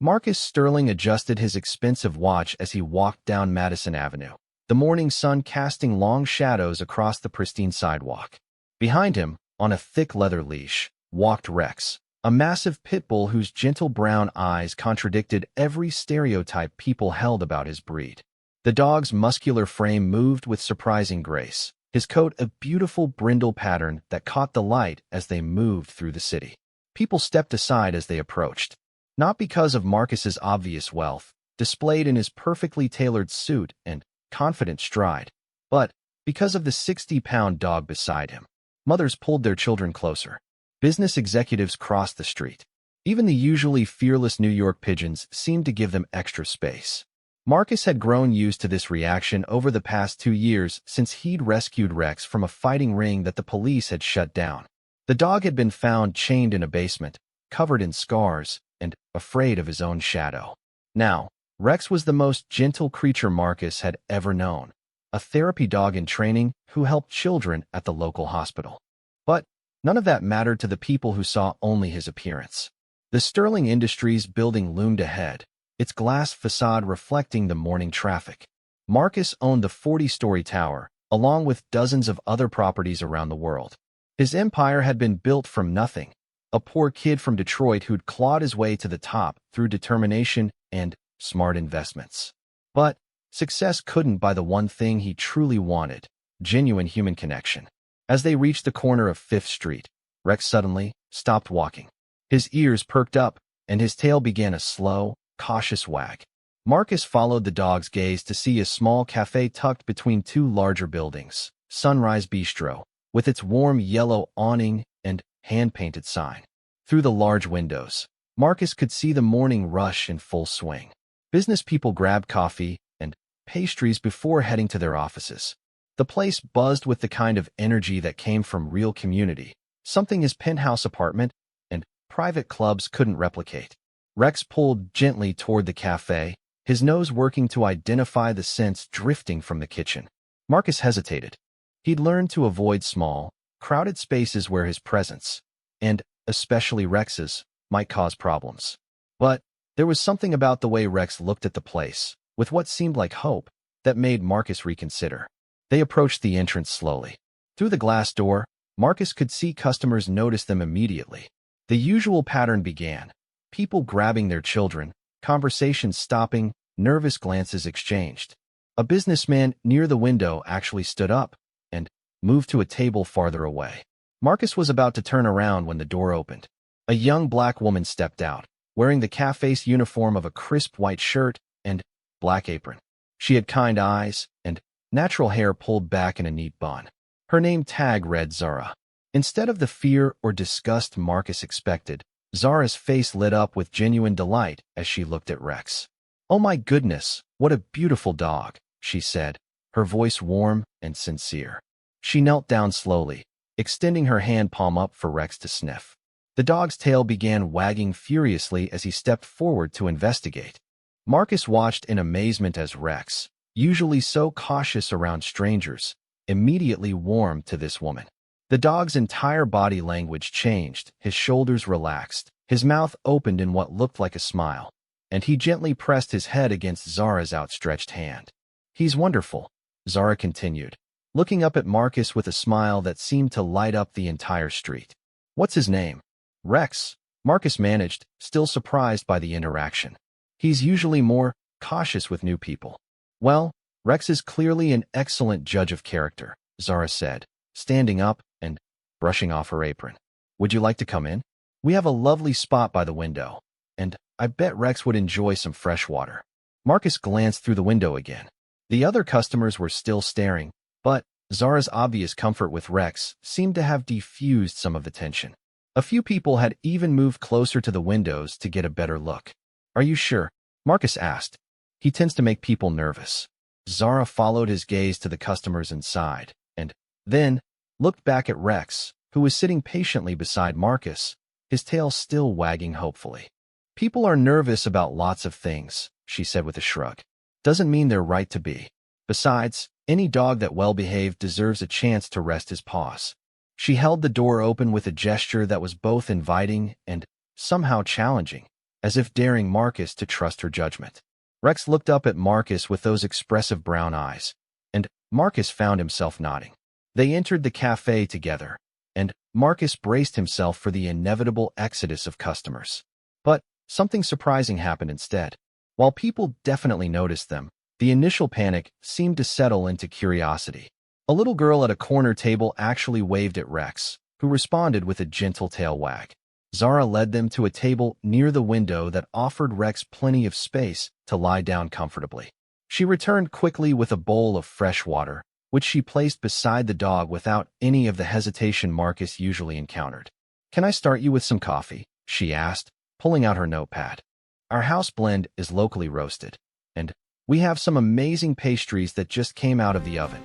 Marcus Sterling adjusted his expensive watch as he walked down Madison Avenue, the morning sun casting long shadows across the pristine sidewalk. Behind him, on a thick leather leash, walked Rex, a massive pit bull whose gentle brown eyes contradicted every stereotype people held about his breed. The dog's muscular frame moved with surprising grace, his coat a beautiful brindle pattern that caught the light as they moved through the city. People stepped aside as they approached, not because of Marcus's obvious wealth, displayed in his perfectly tailored suit and confident stride, but because of the 60-pound dog beside him. Mothers pulled their children closer. Business executives crossed the street. Even the usually fearless New York pigeons seemed to give them extra space. Marcus had grown used to this reaction over the past 2 years since he'd rescued Rex from a fighting ring that the police had shut down. The dog had been found chained in a basement, covered in scars, and afraid of his own shadow. Now, Rex was the most gentle creature Marcus had ever known, a therapy dog in training who helped children at the local hospital. But none of that mattered to the people who saw only his appearance. The Sterling Industries building loomed ahead, its glass facade reflecting the morning traffic. Marcus owned the 40-story tower, along with dozens of other properties around the world. His empire had been built from nothing, a poor kid from Detroit who'd clawed his way to the top through determination and smart investments. But success couldn't buy the one thing he truly wanted: genuine human connection. As they reached the corner of 5th Street, Rex suddenly stopped walking. His ears perked up, and his tail began a slow, cautious wag. Marcus followed the dog's gaze to see a small cafe tucked between 2 larger buildings, Sunrise Bistro, with its warm yellow awning and hand-painted sign. Through the large windows, Marcus could see the morning rush in full swing. Business people grabbed coffee and pastries before heading to their offices. The place buzzed with the kind of energy that came from real community, something his penthouse apartment and private clubs couldn't replicate. Rex pulled gently toward the cafe, his nose working to identify the scents drifting from the kitchen. Marcus hesitated. He'd learned to avoid small, crowded spaces where his presence, and especially Rex's, might cause problems. But there was something about the way Rex looked at the place, with what seemed like hope, that made Marcus reconsider. They approached the entrance slowly. Through the glass door, Marcus could see customers notice them immediately. The usual pattern began: people grabbing their children, conversations stopping, nervous glances exchanged. A businessman near the window actually stood up and moved to a table farther away. Marcus was about to turn around when the door opened. A young black woman stepped out, wearing the cafe's uniform of a crisp white shirt and black apron. She had kind eyes and natural hair pulled back in a neat bun. Her name tag read Zara. Instead of the fear or disgust Marcus expected, Zara's face lit up with genuine delight as she looked at Rex. "Oh my goodness, what a beautiful dog," she said, her voice warm and sincere. She knelt down slowly, extending her hand palm up for Rex to sniff. The dog's tail began wagging furiously as he stepped forward to investigate. Marcus watched in amazement as Rex, usually so cautious around strangers, immediately warmed to this woman. The dog's entire body language changed, his shoulders relaxed, his mouth opened in what looked like a smile, and he gently pressed his head against Zara's outstretched hand. "He's wonderful," Zara continued, looking up at Marcus with a smile that seemed to light up the entire street. "What's his name?" "Rex," Marcus managed, still surprised by the interaction. He's usually more cautious with new people. "Well, Rex is clearly an excellent judge of character," Zara said, standing up and brushing off her apron. "Would you like to come in? We have a lovely spot by the window, and I bet Rex would enjoy some fresh water." Marcus glanced through the window again. The other customers were still staring, but Zara's obvious comfort with Rex seemed to have diffused some of the tension. A few people had even moved closer to the windows to get a better look. "Are you sure?" Marcus asked. "He tends to make people nervous." Zara followed his gaze to the customers inside, and then looked back at Rex, who was sitting patiently beside Marcus, his tail still wagging hopefully. "People are nervous about lots of things," she said with a shrug. "Doesn't mean they're right to be. Besides, any dog that well-behaved deserves a chance to rest his paws." She held the door open with a gesture that was both inviting and somehow challenging, as if daring Marcus to trust her judgment. Rex looked up at Marcus with those expressive brown eyes, and Marcus found himself nodding. They entered the cafe together, and Marcus braced himself for the inevitable exodus of customers. But something surprising happened instead. While people definitely noticed them, the initial panic seemed to settle into curiosity. A little girl at a corner table actually waved at Rex, who responded with a gentle tail wag. Zara led them to a table near the window that offered Rex plenty of space to lie down comfortably. She returned quickly with a bowl of fresh water, which she placed beside the dog without any of the hesitation Marcus usually encountered. "Can I start you with some coffee?" she asked, pulling out her notepad. "Our house blend is locally roasted, and we have some amazing pastries that just came out of the oven."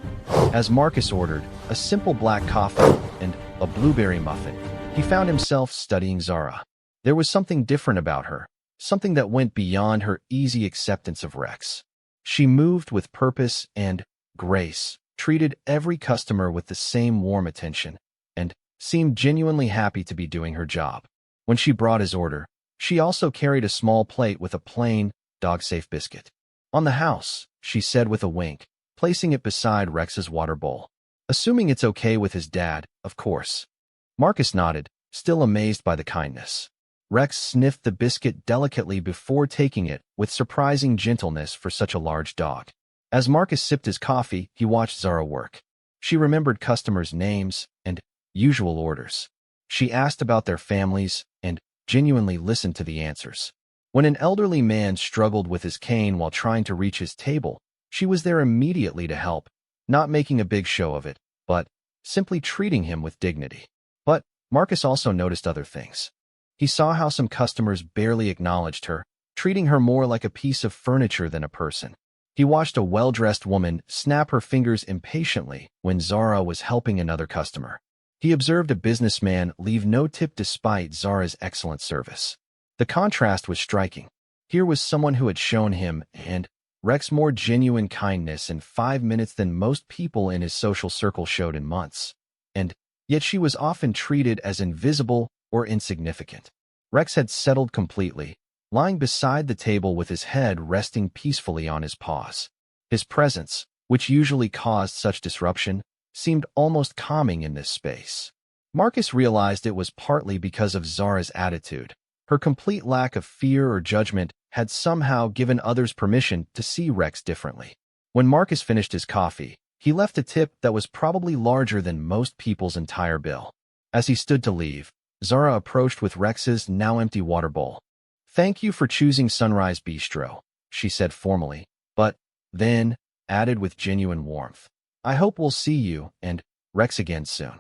As Marcus ordered a simple black coffee and a blueberry muffin, he found himself studying Zara. There was something different about her, something that went beyond her easy acceptance of Rex. She moved with purpose and grace, treated every customer with the same warm attention, and seemed genuinely happy to be doing her job. When she brought his order, she also carried a small plate with a plain, dog-safe biscuit. "On the house," she said with a wink, placing it beside Rex's water bowl. "Assuming it's okay with his dad, of course." Marcus nodded, still amazed by the kindness. Rex sniffed the biscuit delicately before taking it with surprising gentleness for such a large dog. As Marcus sipped his coffee, he watched Zara work. She remembered customers' names and usual orders. She asked about their families and genuinely listened to the answers. When an elderly man struggled with his cane while trying to reach his table, she was there immediately to help, not making a big show of it, but simply treating him with dignity. But Marcus also noticed other things. He saw how some customers barely acknowledged her, treating her more like a piece of furniture than a person. He watched a well-dressed woman snap her fingers impatiently when Zara was helping another customer. He observed a businessman leave no tip despite Zara's excellent service. The contrast was striking. Here was someone who had shown him and Rex more genuine kindness in 5 minutes than most people in his social circle showed in months. And yet she was often treated as invisible or insignificant. Rex had settled completely, lying beside the table with his head resting peacefully on his paws. His presence, which usually caused such disruption, seemed almost calming in this space. Marcus realized it was partly because of Zara's attitude. Her complete lack of fear or judgment had somehow given others permission to see Rex differently. When Marcus finished his coffee, he left a tip that was probably larger than most people's entire bill. As he stood to leave, Zara approached with Rex's now empty water bowl. "Thank you for choosing Sunrise Bistro," she said formally, but then added with genuine warmth, "I hope we'll see you and Rex again soon."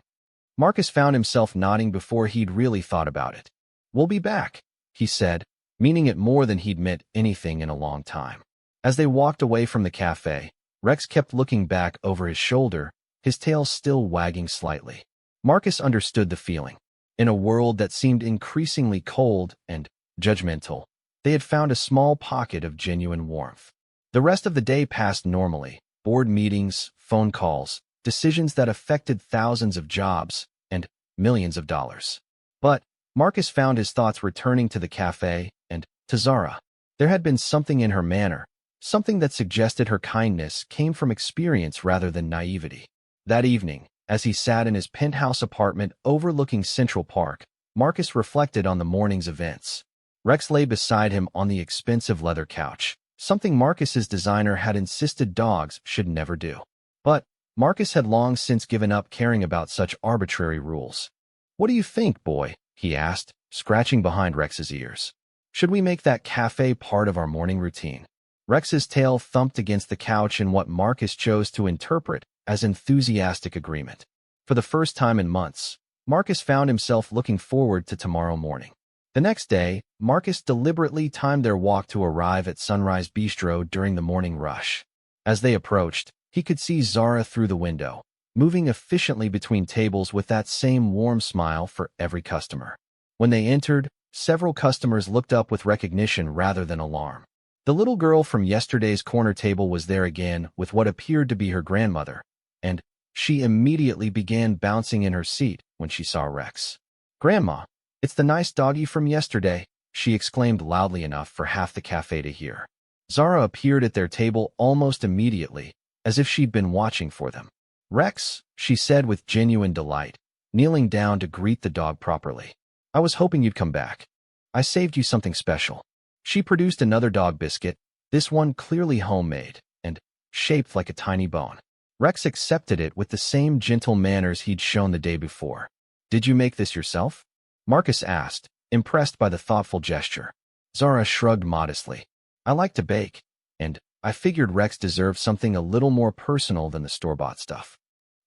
Marcus found himself nodding before he'd really thought about it. "We'll be back," he said, meaning it more than he'd meant anything in a long time. As they walked away from the cafe, Rex kept looking back over his shoulder, his tail still wagging slightly. Marcus understood the feeling. In a world that seemed increasingly cold and judgmental, they had found a small pocket of genuine warmth. The rest of the day passed normally. Board meetings, phone calls, decisions that affected thousands of jobs and millions of dollars. But Marcus found his thoughts returning to the cafe and to Zara. There had been something in her manner, something that suggested her kindness came from experience rather than naivety. That evening, as he sat in his penthouse apartment overlooking Central Park, Marcus reflected on the morning's events. Rex lay beside him on the expensive leather couch, something Marcus's designer had insisted dogs should never do. But Marcus had long since given up caring about such arbitrary rules. "What do you think, boy?" he asked, scratching behind Rex's ears. "Should we make that cafe part of our morning routine?" Rex's tail thumped against the couch in what Marcus chose to interpret as enthusiastic agreement. For the first time in months, Marcus found himself looking forward to tomorrow morning. The next day, Marcus deliberately timed their walk to arrive at Sunrise Bistro during the morning rush. As they approached, he could see Zara through the window, moving efficiently between tables with that same warm smile for every customer. When they entered, several customers looked up with recognition rather than alarm. The little girl from yesterday's corner table was there again with what appeared to be her grandmother, and she immediately began bouncing in her seat when she saw Rex. "Grandma, it's the nice doggy from yesterday," she exclaimed loudly enough for half the cafe to hear. Zara appeared at their table almost immediately, as if she'd been watching for them. "Rex," she said with genuine delight, kneeling down to greet the dog properly. "I was hoping you'd come back. I saved you something special." She produced another dog biscuit, this one clearly homemade, and shaped like a tiny bone. Rex accepted it with the same gentle manners he'd shown the day before. "Did you make this yourself?" Marcus asked, impressed by the thoughtful gesture. Zara shrugged modestly. "I like to bake, and I figured Rex deserved something a little more personal than the store-bought stuff."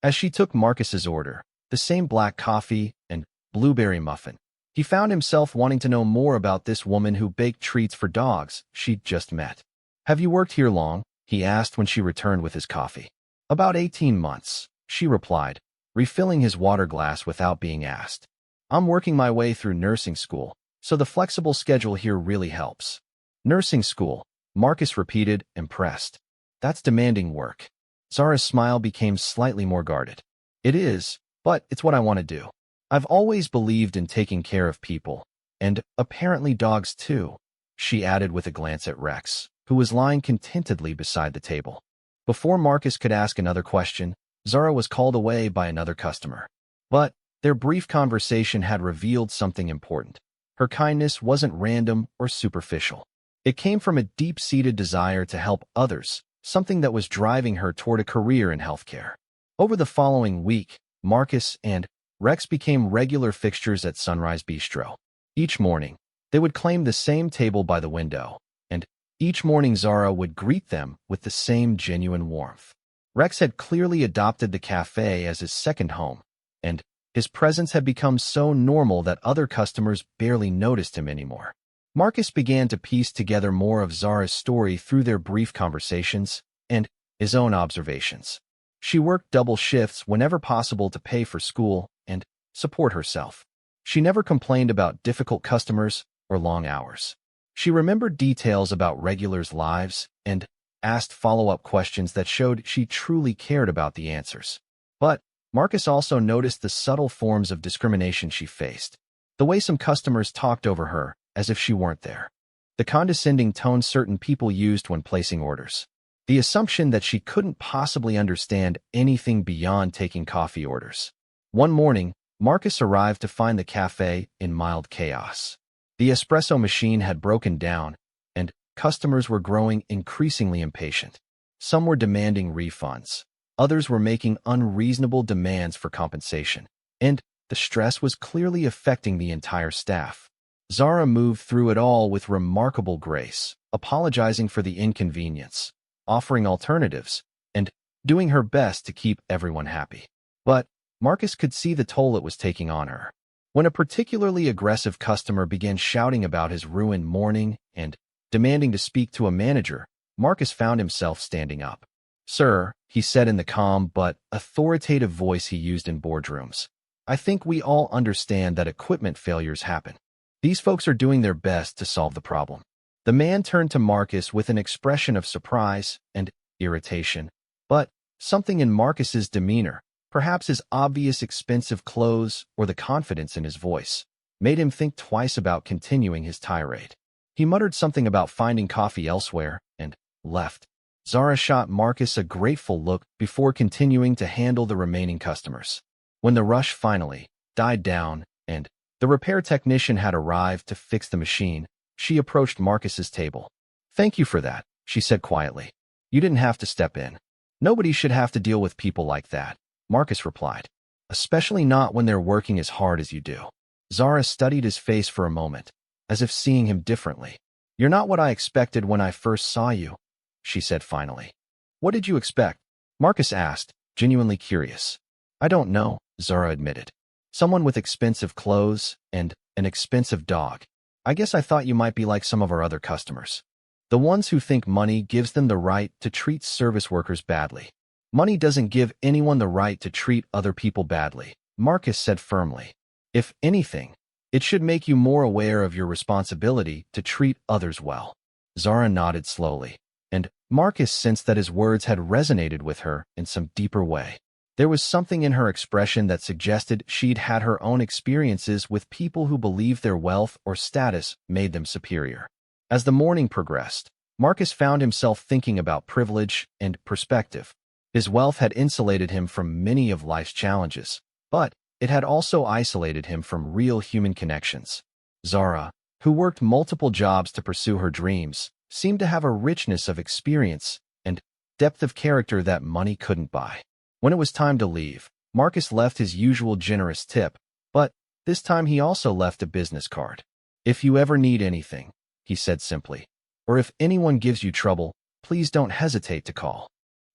As she took Marcus's order, the same black coffee and blueberry muffin, he found himself wanting to know more about this woman who baked treats for dogs she'd just met. "Have you worked here long?" he asked when she returned with his coffee. "About 18 months, she replied, refilling his water glass without being asked. "I'm working my way through nursing school, so the flexible schedule here really helps." "Nursing school," Marcus repeated, impressed. "That's demanding work." Zara's smile became slightly more guarded. "It is, but it's what I want to do. I've always believed in taking care of people, and apparently dogs too," she added with a glance at Rex, who was lying contentedly beside the table. Before Marcus could ask another question, Zara was called away by another customer. But their brief conversation had revealed something important. Her kindness wasn't random or superficial. It came from a deep-seated desire to help others, something that was driving her toward a career in healthcare. Over the following week, Marcus and Rex became regular fixtures at Sunrise Bistro. Each morning, they would claim the same table by the window, and each morning Zara would greet them with the same genuine warmth. Rex had clearly adopted the cafe as his second home, and his presence had become so normal that other customers barely noticed him anymore. Marcus began to piece together more of Zara's story through their brief conversations and his own observations. She worked double shifts whenever possible to pay for school and support herself. She never complained about difficult customers or long hours. She remembered details about regulars' lives and asked follow-up questions that showed she truly cared about the answers. But Marcus also noticed the subtle forms of discrimination she faced. The way some customers talked over her as if she weren't there. The condescending tone certain people used when placing orders. The assumption that she couldn't possibly understand anything beyond taking coffee orders. One morning, Marcus arrived to find the cafe in mild chaos. The espresso machine had broken down, and customers were growing increasingly impatient. Some were demanding refunds. Others were making unreasonable demands for compensation. And the stress was clearly affecting the entire staff. Zara moved through it all with remarkable grace, apologizing for the inconvenience, offering alternatives, and doing her best to keep everyone happy. But Marcus could see the toll it was taking on her. When a particularly aggressive customer began shouting about his ruined morning and demanding to speak to a manager, Marcus found himself standing up. "Sir," he said in the calm but authoritative voice he used in boardrooms, "I think we all understand that equipment failures happen. These folks are doing their best to solve the problem." The man turned to Marcus with an expression of surprise and irritation, but something in Marcus's demeanor, perhaps his obvious expensive clothes or the confidence in his voice, made him think twice about continuing his tirade. He muttered something about finding coffee elsewhere and left. Zara shot Marcus a grateful look before continuing to handle the remaining customers. When the rush finally died down and the repair technician had arrived to fix the machine, she approached Marcus's table. "Thank you for that," she said quietly. "You didn't have to step in. Nobody should have to deal with people like that," Marcus replied. "Especially not when they're working as hard as you do." Zara studied his face for a moment, as if seeing him differently. "You're not what I expected when I first saw you," she said finally. "What did you expect?" Marcus asked, genuinely curious. "I don't know," Zara admitted. "Someone with expensive clothes and an expensive dog. I guess I thought you might be like some of our other customers. The ones who think money gives them the right to treat service workers badly. Money doesn't give anyone the right to treat other people badly," Marcus said firmly. "If anything, it should make you more aware of your responsibility to treat others well." Zara nodded slowly, and Marcus sensed that his words had resonated with her in some deeper way. There was something in her expression that suggested she'd had her own experiences with people who believed their wealth or status made them superior. As the morning progressed, Marcus found himself thinking about privilege and perspective. His wealth had insulated him from many of life's challenges, but it had also isolated him from real human connections. Zara, who worked multiple jobs to pursue her dreams, seemed to have a richness of experience and depth of character that money couldn't buy. When it was time to leave, Marcus left his usual generous tip, but this time he also left a business card. "If you ever need anything," he said simply, "or if anyone gives you trouble, please don't hesitate to call."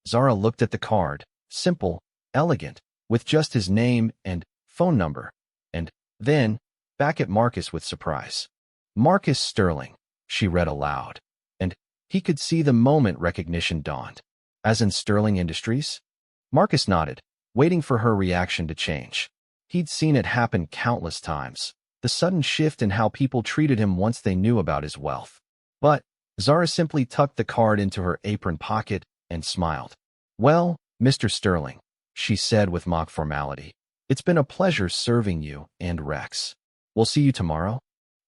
Zara looked at the card, simple, elegant, with just his name and phone number, and then back at Marcus with surprise. "Marcus Sterling," she read aloud, and he could see the moment recognition dawned. "As in Sterling Industries?" Marcus nodded, waiting for her reaction to change. He'd seen it happen countless times, the sudden shift in how people treated him once they knew about his wealth. But Zara simply tucked the card into her apron pocket and smiled. "Well, Mr. Sterling," she said with mock formality, "it's been a pleasure serving you and Rex. We'll see you tomorrow."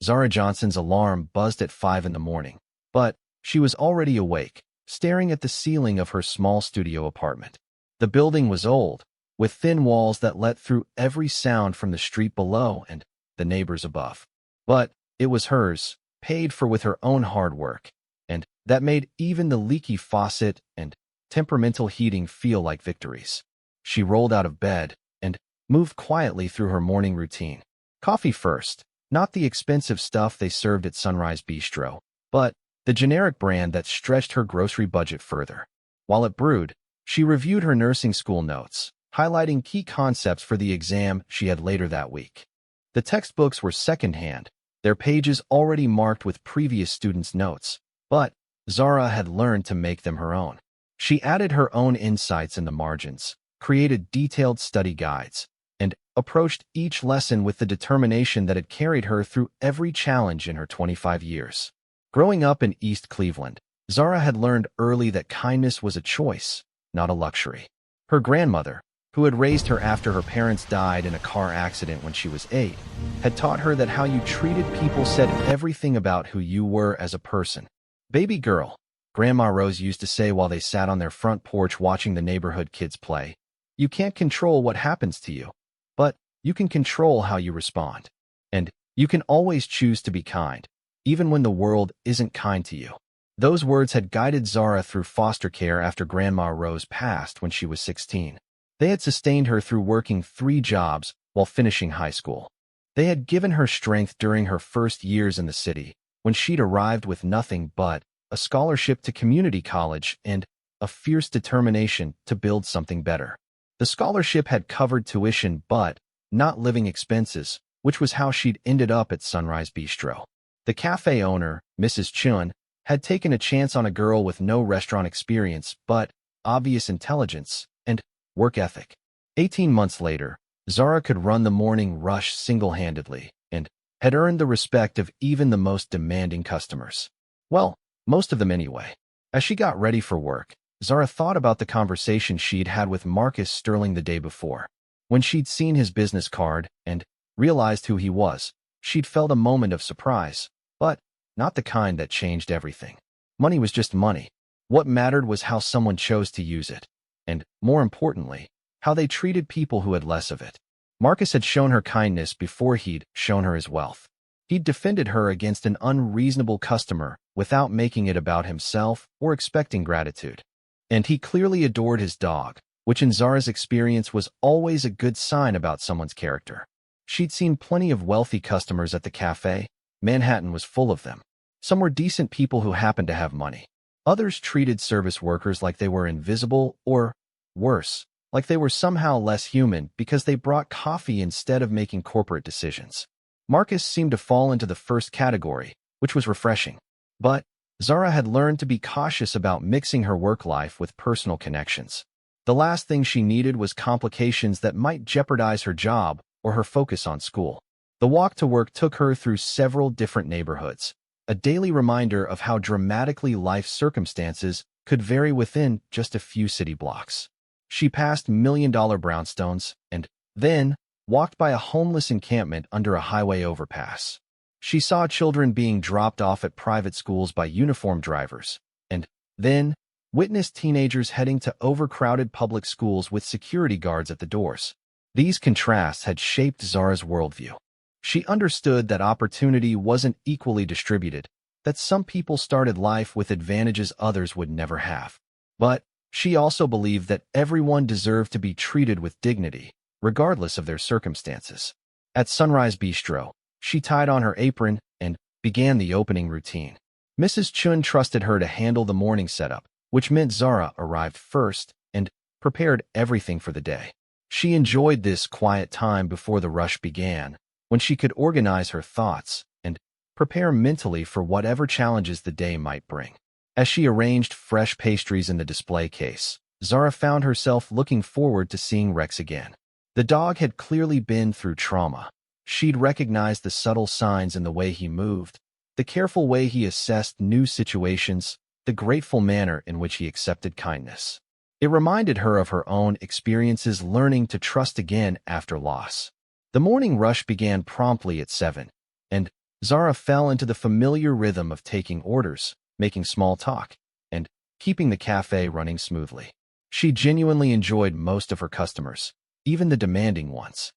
Zara Johnson's alarm buzzed at 5 in the morning, but she was already awake, staring at the ceiling of her small studio apartment. The building was old, with thin walls that let through every sound from the street below and the neighbors above. But it was hers, paid for with her own hard work, and that made even the leaky faucet and temperamental heating feel like victories. She rolled out of bed and moved quietly through her morning routine. Coffee first, not the expensive stuff they served at Sunrise Bistro, but the generic brand that stretched her grocery budget further. While it brewed, she reviewed her nursing school notes, highlighting key concepts for the exam she had later that week. The textbooks were secondhand, their pages already marked with previous students' notes, but Zara had learned to make them her own. She added her own insights in the margins, created detailed study guides, and approached each lesson with the determination that had carried her through every challenge in her 25 years. Growing up in East Cleveland, Zara had learned early that kindness was a choice, not a luxury. Her grandmother, who had raised her after her parents died in a car accident when she was 8, had taught her that how you treated people said everything about who you were as a person. "Baby girl," Grandma Rose used to say while they sat on their front porch watching the neighborhood kids play, "you can't control what happens to you, but you can control how you respond. And you can always choose to be kind, even when the world isn't kind to you." Those words had guided Zara through foster care after Grandma Rose passed when she was 16. They had sustained her through working 3 jobs while finishing high school. They had given her strength during her first years in the city, when she'd arrived with nothing but a scholarship to community college and a fierce determination to build something better. The scholarship had covered tuition but not living expenses, which was how she'd ended up at Sunrise Bistro. The cafe owner, Mrs. Chun, had taken a chance on a girl with no restaurant experience but obvious intelligence and work ethic. 18 months later, Zara could run the morning rush single-handedly and had earned the respect of even the most demanding customers. Well, most of them anyway. As she got ready for work, Zara thought about the conversation she'd had with Marcus Sterling the day before. When she'd seen his business card and realized who he was, she'd felt a moment of surprise, but not the kind that changed everything. Money was just money. What mattered was how someone chose to use it, and, more importantly, how they treated people who had less of it. Marcus had shown her kindness before he'd shown her his wealth. He'd defended her against an unreasonable customer without making it about himself or expecting gratitude. And he clearly adored his dog, which in Zara's experience was always a good sign about someone's character. She'd seen plenty of wealthy customers at the cafe. Manhattan was full of them. Some were decent people who happened to have money. Others treated service workers like they were invisible or, worse, like they were somehow less human because they brought coffee instead of making corporate decisions. Marcus seemed to fall into the first category, which was refreshing. But Zara had learned to be cautious about mixing her work life with personal connections. The last thing she needed was complications that might jeopardize her job or her focus on school. The walk to work took her through several different neighborhoods, a daily reminder of how dramatically life circumstances could vary within just a few city blocks. She passed million-dollar brownstones and then walked by a homeless encampment under a highway overpass. She saw children being dropped off at private schools by uniformed drivers and then witnessed teenagers heading to overcrowded public schools with security guards at the doors. These contrasts had shaped Zara's worldview. She understood that opportunity wasn't equally distributed, that some people started life with advantages others would never have. But she also believed that everyone deserved to be treated with dignity, regardless of their circumstances. At Sunrise Bistro, she tied on her apron and began the opening routine. Mrs. Chun trusted her to handle the morning setup, which meant Zara arrived first and prepared everything for the day. She enjoyed this quiet time before the rush began, when she could organize her thoughts and prepare mentally for whatever challenges the day might bring. As she arranged fresh pastries in the display case, Zara found herself looking forward to seeing Rex again. The dog had clearly been through trauma. She'd recognized the subtle signs in the way he moved, the careful way he assessed new situations, the grateful manner in which he accepted kindness. It reminded her of her own experiences learning to trust again after loss. The morning rush began promptly at 7, and Zara fell into the familiar rhythm of taking orders, making small talk, and keeping the cafe running smoothly. She genuinely enjoyed most of her customers, even the demanding ones.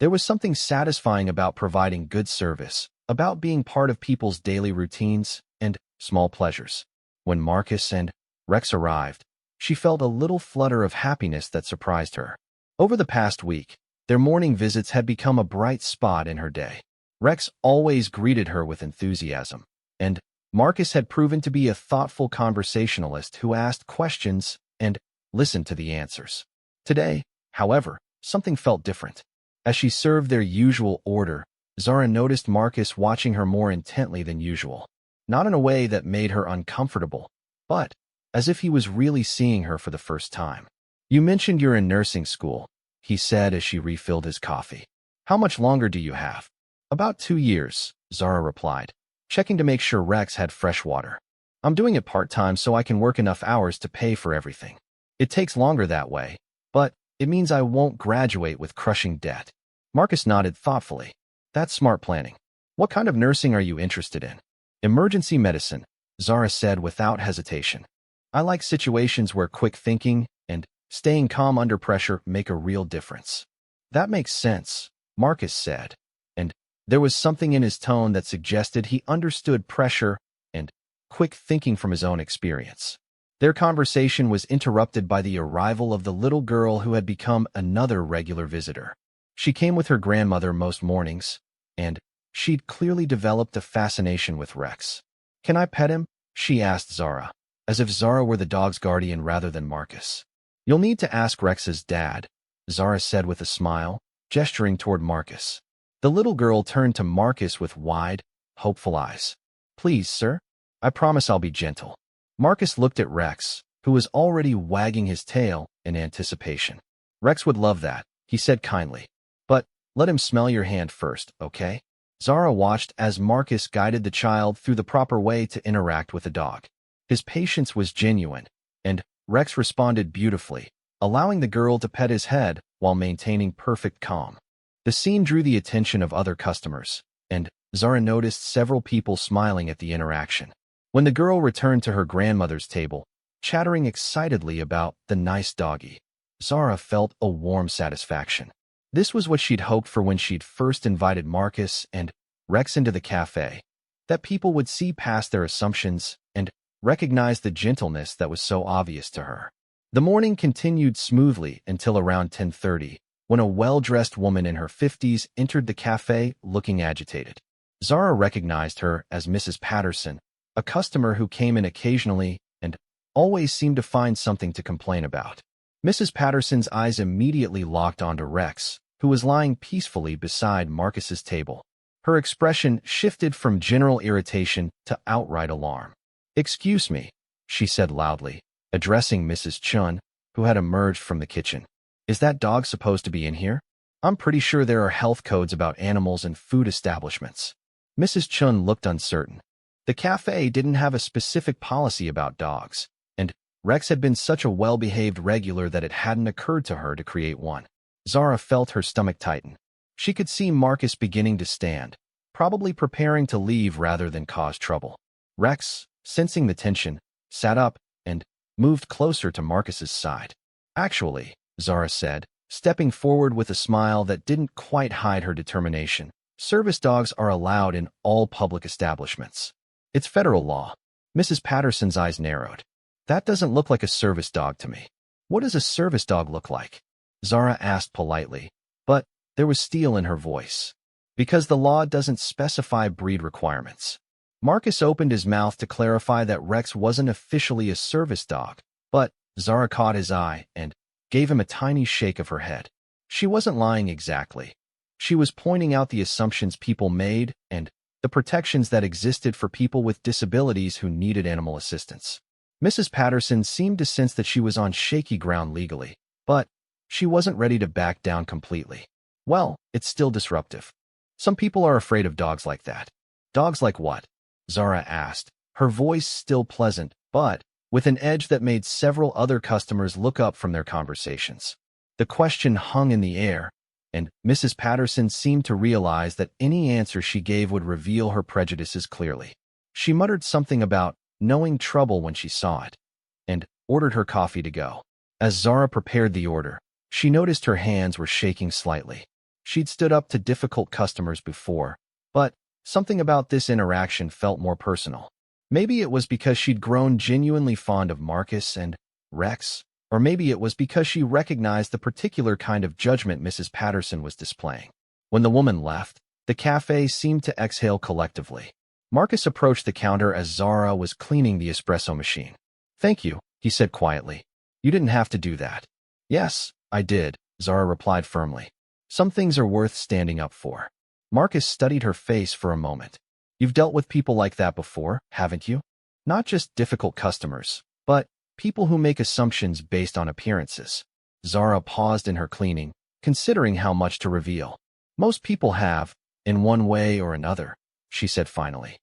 There was something satisfying about providing good service, about being part of people's daily routines and small pleasures. When Marcus and Rex arrived, she felt a little flutter of happiness that surprised her. Over the past week, their morning visits had become a bright spot in her day. Rex always greeted her with enthusiasm, and Marcus had proven to be a thoughtful conversationalist who asked questions and listened to the answers. Today, however, something felt different. As she served their usual order, Zara noticed Marcus watching her more intently than usual. Not in a way that made her uncomfortable, but as if he was really seeing her for the first time. "You mentioned you're in nursing school," he said as she refilled his coffee. "How much longer do you have?" "About 2 years," Zara replied, checking to make sure Rex had fresh water. "I'm doing it part-time so I can work enough hours to pay for everything. It takes longer that way, but it means I won't graduate with crushing debt." Marcus nodded thoughtfully. "That's smart planning. What kind of nursing are you interested in?" "Emergency medicine," Zara said without hesitation. "I like situations where quick thinking and staying calm under pressure make a real difference." "That makes sense," Marcus said, and there was something in his tone that suggested he understood pressure and quick thinking from his own experience. Their conversation was interrupted by the arrival of the little girl who had become another regular visitor. She came with her grandmother most mornings, and she'd clearly developed a fascination with Rex. "Can I pet him?" she asked Zara, as if Zara were the dog's guardian rather than Marcus. "You'll need to ask Rex's dad," Zara said with a smile, gesturing toward Marcus. The little girl turned to Marcus with wide, hopeful eyes. "Please, sir. I promise I'll be gentle." Marcus looked at Rex, who was already wagging his tail in anticipation. "Rex would love that," he said kindly. "But let him smell your hand first, okay?" Zara watched as Marcus guided the child through the proper way to interact with the dog. His patience was genuine, and Rex responded beautifully, allowing the girl to pet his head while maintaining perfect calm. The scene drew the attention of other customers, and Zara noticed several people smiling at the interaction. When the girl returned to her grandmother's table, chattering excitedly about the nice doggy, Zara felt a warm satisfaction. This was what she'd hoped for when she'd first invited Marcus and Rex into the cafe, that people would see past their assumptions and recognize the gentleness that was so obvious to her. The morning continued smoothly until around 10:30, when a well-dressed woman in her 50s entered the cafe looking agitated. Zara recognized her as Mrs. Patterson, a customer who came in occasionally and always seemed to find something to complain about. Mrs. Patterson's eyes immediately locked onto Rex, who was lying peacefully beside Marcus's table. Her expression shifted from general irritation to outright alarm. "Excuse me," she said loudly, addressing Mrs. Chun, who had emerged from the kitchen. "Is that dog supposed to be in here? I'm pretty sure there are health codes about animals and food establishments." Mrs. Chun looked uncertain. The cafe didn't have a specific policy about dogs, and Rex had been such a well-behaved regular that it hadn't occurred to her to create one. Zara felt her stomach tighten. She could see Marcus beginning to stand, probably preparing to leave rather than cause trouble. Rex, sensing the tension, sat up and moved closer to Marcus's side. "Actually," Zara said, stepping forward with a smile that didn't quite hide her determination, "service dogs are allowed in all public establishments. It's federal law." Mrs. Patterson's eyes narrowed. "That doesn't look like a service dog to me." "What does a service dog look like?" Zara asked politely, but there was steel in her voice. "Because the law doesn't specify breed requirements." Marcus opened his mouth to clarify that Rex wasn't officially a service dog, but Zara caught his eye and gave him a tiny shake of her head. She wasn't lying exactly. She was pointing out the assumptions people made and the protections that existed for people with disabilities who needed animal assistance. Mrs. Patterson seemed to sense that she was on shaky ground legally, but she wasn't ready to back down completely. "Well, it's still disruptive. Some people are afraid of dogs like that." "Dogs like what?" Zara asked, her voice still pleasant, but with an edge that made several other customers look up from their conversations. The question hung in the air, and Mrs. Patterson seemed to realize that any answer she gave would reveal her prejudices clearly. She muttered something about knowing trouble when she saw it, and ordered her coffee to go. As Zara prepared the order, she noticed her hands were shaking slightly. She'd stood up to difficult customers before, but something about this interaction felt more personal. Maybe it was because she'd grown genuinely fond of Marcus and Rex, or maybe it was because she recognized the particular kind of judgment Mrs. Patterson was displaying. When the woman left, the cafe seemed to exhale collectively. Marcus approached the counter as Zara was cleaning the espresso machine. "Thank you," he said quietly. "You didn't have to do that." "Yes, I did," Zara replied firmly. "Some things are worth standing up for." Marcus studied her face for a moment. "You've dealt with people like that before, haven't you? Not just difficult customers, but people who make assumptions based on appearances." Zara paused in her cleaning, considering how much to reveal. "Most people have, in one way or another," she said finally.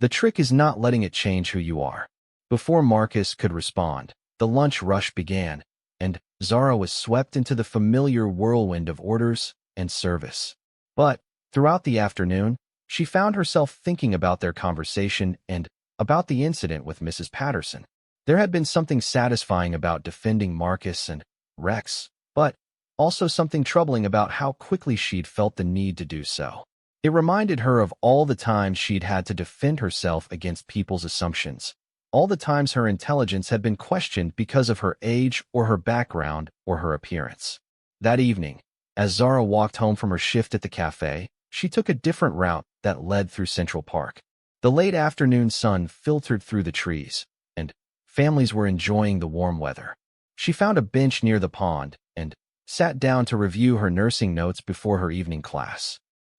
"The trick is not letting it change who you are." Before Marcus could respond, the lunch rush began, and Zara was swept into the familiar whirlwind of orders and service. But throughout the afternoon, she found herself thinking about their conversation and about the incident with Mrs. Patterson. There had been something satisfying about defending Marcus and Rex, but also something troubling about how quickly she'd felt the need to do so. It reminded her of all the times she'd had to defend herself against people's assumptions, all the times her intelligence had been questioned because of her age or her background or her appearance. That evening, as Zara walked home from her shift at the cafe, she took a different route that led through Central Park. The late afternoon sun filtered through the trees, and families were enjoying the warm weather. She found a bench near the pond and sat down to review her nursing notes before her evening class.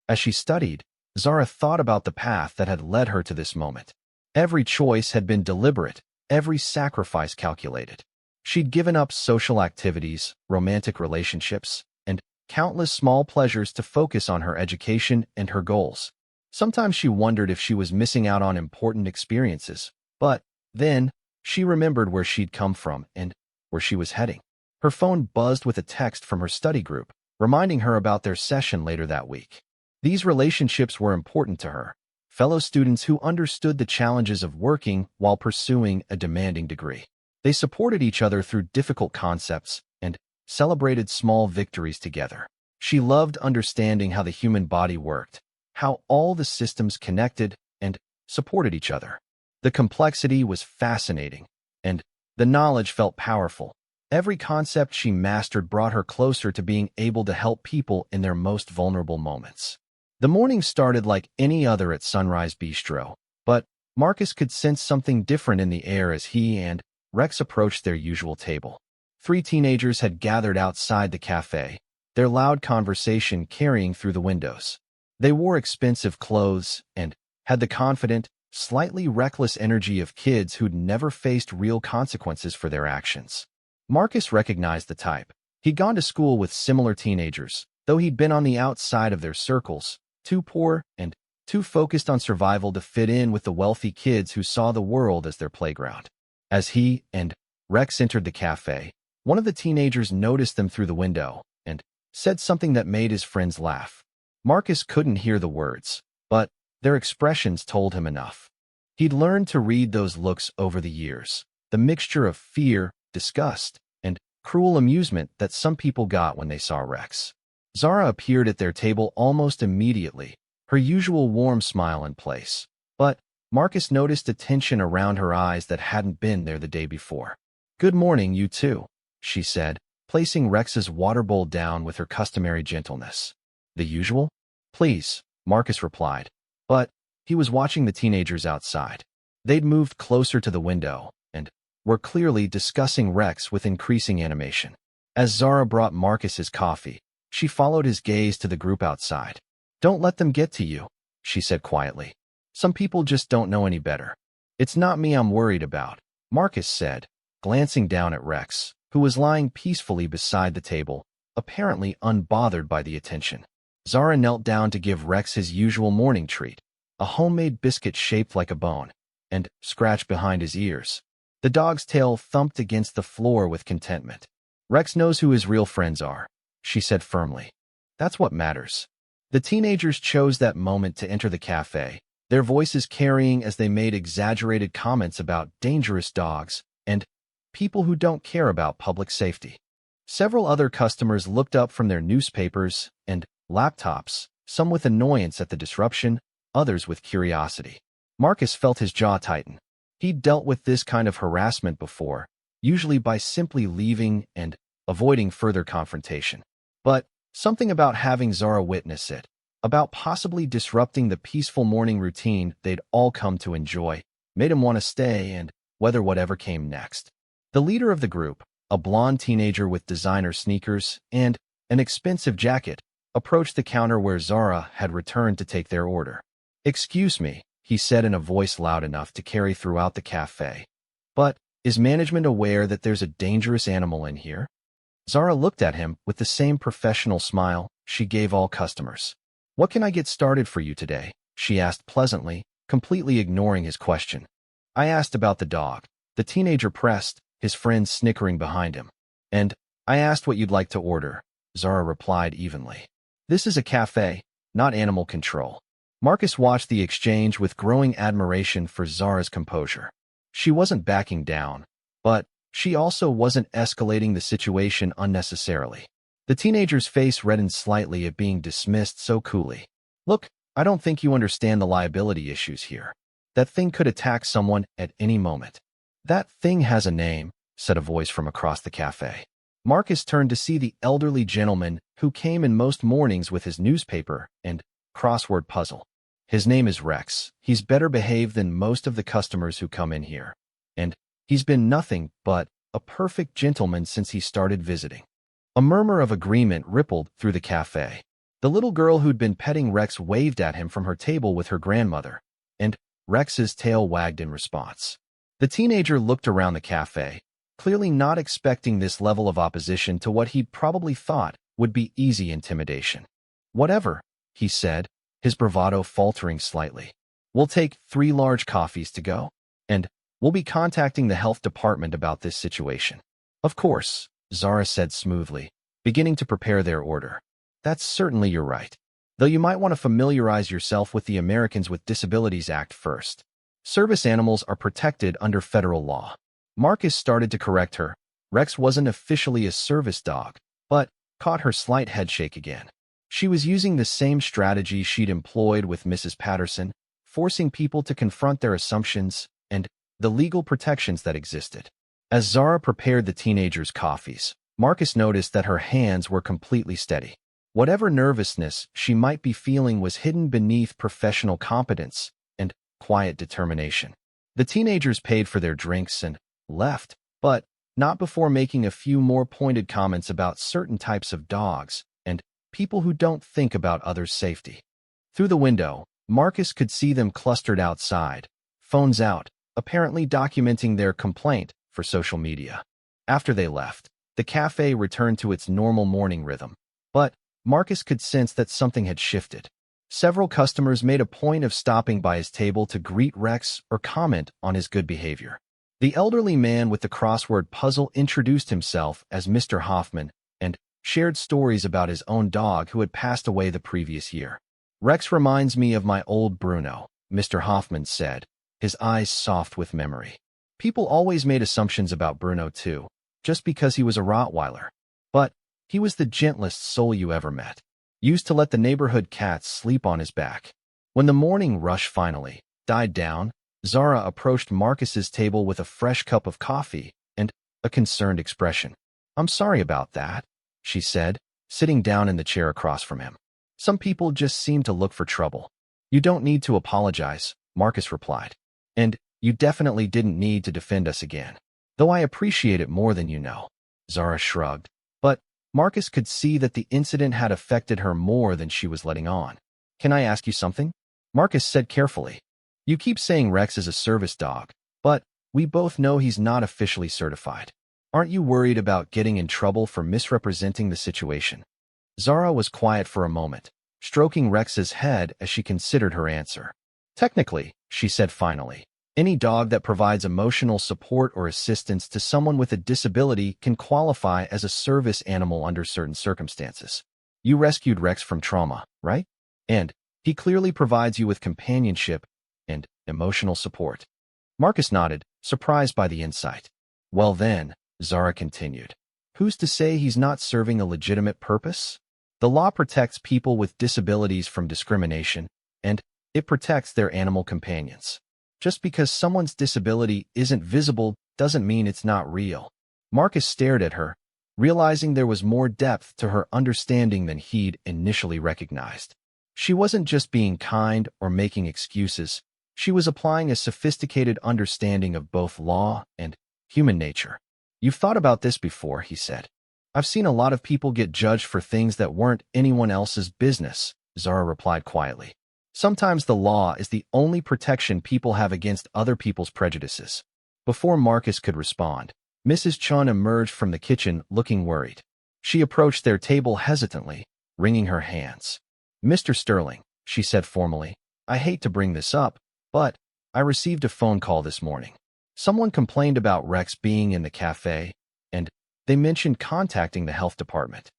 As she studied, Zara thought about the path that had led her to this moment. Every choice had been deliberate, every sacrifice calculated. She'd given up social activities, romantic relationships, and countless small pleasures to focus on her education and her goals. Sometimes she wondered if she was missing out on important experiences, but then she remembered where she'd come from and where she was heading. Her phone buzzed with a text from her study group, reminding her about their session later that week. These relationships were important to her, fellow students who understood the challenges of working while pursuing a demanding degree. They supported each other through difficult concepts and celebrated small victories together. She loved understanding how the human body worked, how all the systems connected and supported each other. The complexity was fascinating, and the knowledge felt powerful. Every concept she mastered brought her closer to being able to help people in their most vulnerable moments. The morning started like any other at Sunrise Bistro, but Marcus could sense something different in the air as he and Rex approached their usual table. 3 teenagers had gathered outside the cafe, their loud conversation carrying through the windows. They wore expensive clothes and had the confident, slightly reckless energy of kids who'd never faced real consequences for their actions. Marcus recognized the type. He'd gone to school with similar teenagers, though he'd been on the outside of their circles, too poor and too focused on survival to fit in with the wealthy kids who saw the world as their playground. As he and Rex entered the cafe. One of the teenagers noticed them through the window and said something that made his friends laugh. Marcus couldn't hear the words, but their expressions told him enough. He'd learned to read those looks over the years, the mixture of fear, disgust, and cruel amusement that some people got when they saw Rex. Zara appeared at their table almost immediately, her usual warm smile in place. But Marcus noticed a tension around her eyes that hadn't been there the day before. "Good morning, you two," she said, placing Rex's water bowl down with her customary gentleness. "The usual?" "Please," Marcus replied. But he was watching the teenagers outside. They'd moved closer to the window and were clearly discussing Rex with increasing animation. As Zara brought Marcus his coffee, she followed his gaze to the group outside. "Don't let them get to you," she said quietly. "Some people just don't know any better." "It's not me I'm worried about," Marcus said, glancing down at Rex, who was lying peacefully beside the table, apparently unbothered by the attention. Zara knelt down to give Rex his usual morning treat, a homemade biscuit shaped like a bone, and scratched behind his ears. The dog's tail thumped against the floor with contentment. "Rex knows who his real friends are," she said firmly. "That's what matters." The teenagers chose that moment to enter the cafe, their voices carrying as they made exaggerated comments about dangerous dogs and people who don't care about public safety. Several other customers looked up from their newspapers and laptops, some with annoyance at the disruption, others with curiosity. Marcus felt his jaw tighten. He'd dealt with this kind of harassment before, usually by simply leaving and avoiding further confrontation. But something about having Zara witness it, about possibly disrupting the peaceful morning routine they'd all come to enjoy, made him want to stay and weather whatever came next. The leader of the group, a blonde teenager with designer sneakers and an expensive jacket, approached the counter where Zara had returned to take their order. "Excuse me," he said in a voice loud enough to carry throughout the cafe. "But is management aware that there's a dangerous animal in here?" Zara looked at him with the same professional smile she gave all customers. "What can I get started for you today?" she asked pleasantly, completely ignoring his question. "I asked about the dog," the teenager pressed, his friends snickering behind him. "And I asked what you'd like to order," Zara replied evenly. "This is a cafe, not animal control." Marcus watched the exchange with growing admiration for Zara's composure. She wasn't backing down, but she also wasn't escalating the situation unnecessarily. The teenager's face reddened slightly at being dismissed so coolly. "Look, I don't think you understand the liability issues here. That thing could attack someone at any moment." "That thing has a name," said a voice from across the cafe. Marcus turned to see the elderly gentleman who came in most mornings with his newspaper and crossword puzzle. "His name is Rex. He's better behaved than most of the customers who come in here. And he's been nothing but a perfect gentleman since he started visiting." A murmur of agreement rippled through the cafe. The little girl who'd been petting Rex waved at him from her table with her grandmother, and Rex's tail wagged in response. The teenager looked around the cafe, clearly not expecting this level of opposition to what he'd probably thought would be easy intimidation. "Whatever," he said, his bravado faltering slightly. "We'll take 3 large coffees to go, and we'll be contacting the health department about this situation." "Of course," Zara said smoothly, beginning to prepare their order. "That's certainly your right. Though you might want to familiarize yourself with the Americans with Disabilities Act first. Service animals are protected under federal law." Marcus started to correct her. Rex wasn't officially a service dog, but caught her slight headshake again. She was using the same strategy she'd employed with Mrs. Patterson, forcing people to confront their assumptions and the legal protections that existed. As Zara prepared the teenager's coffees, Marcus noticed that her hands were completely steady. Whatever nervousness she might be feeling was hidden beneath professional competence and quiet determination. The teenagers paid for their drinks and left, but not before making a few more pointed comments about certain types of dogs and people who don't think about others' safety. Through the window, Marcus could see them clustered outside, phones out, apparently documenting their complaint for social media. After they left, the cafe returned to its normal morning rhythm, but Marcus could sense that something had shifted. Several customers made a point of stopping by his table to greet Rex or comment on his good behavior. The elderly man with the crossword puzzle introduced himself as Mr. Hoffman and shared stories about his own dog who had passed away the previous year. Rex reminds me of my old Bruno, Mr. Hoffman said, his eyes soft with memory. People always made assumptions about Bruno too, just because he was a Rottweiler. But he was the gentlest soul you ever met. Used to let the neighborhood cats sleep on his back. When the morning rush finally died down, Zara approached Marcus's table with a fresh cup of coffee and a concerned expression. "I'm sorry about that," she said, sitting down in the chair across from him. "Some people just seem to look for trouble." "You don't need to apologize," Marcus replied. "And you definitely didn't need to defend us again. Though I appreciate it more than you know." Zara shrugged. But Marcus could see that the incident had affected her more than she was letting on. "Can I ask you something?" Marcus said carefully. "You keep saying Rex is a service dog, but we both know he's not officially certified. Aren't you worried about getting in trouble for misrepresenting the situation?" Zara was quiet for a moment, stroking Rex's head as she considered her answer. "Technically," she said finally, "any dog that provides emotional support or assistance to someone with a disability can qualify as a service animal under certain circumstances. You rescued Rex from trauma, right? And he clearly provides you with companionship and emotional support." Marcus nodded, surprised by the insight. "Well then," Zara continued, "who's to say he's not serving a legitimate purpose? The law protects people with disabilities from discrimination, and it protects their animal companions. Just because someone's disability isn't visible doesn't mean it's not real." Marcus stared at her, realizing there was more depth to her understanding than he'd initially recognized. She wasn't just being kind or making excuses. She was applying a sophisticated understanding of both law and human nature. "You've thought about this before," he said. "I've seen a lot of people get judged for things that weren't anyone else's business," Zara replied quietly. "Sometimes the law is the only protection people have against other people's prejudices." Before Marcus could respond, Mrs. Chun emerged from the kitchen looking worried. She approached their table hesitantly, wringing her hands. "Mr. Sterling," she said formally, "I hate to bring this up, but I received a phone call this morning. Someone complained about Rex being in the cafe, and they mentioned contacting the health department."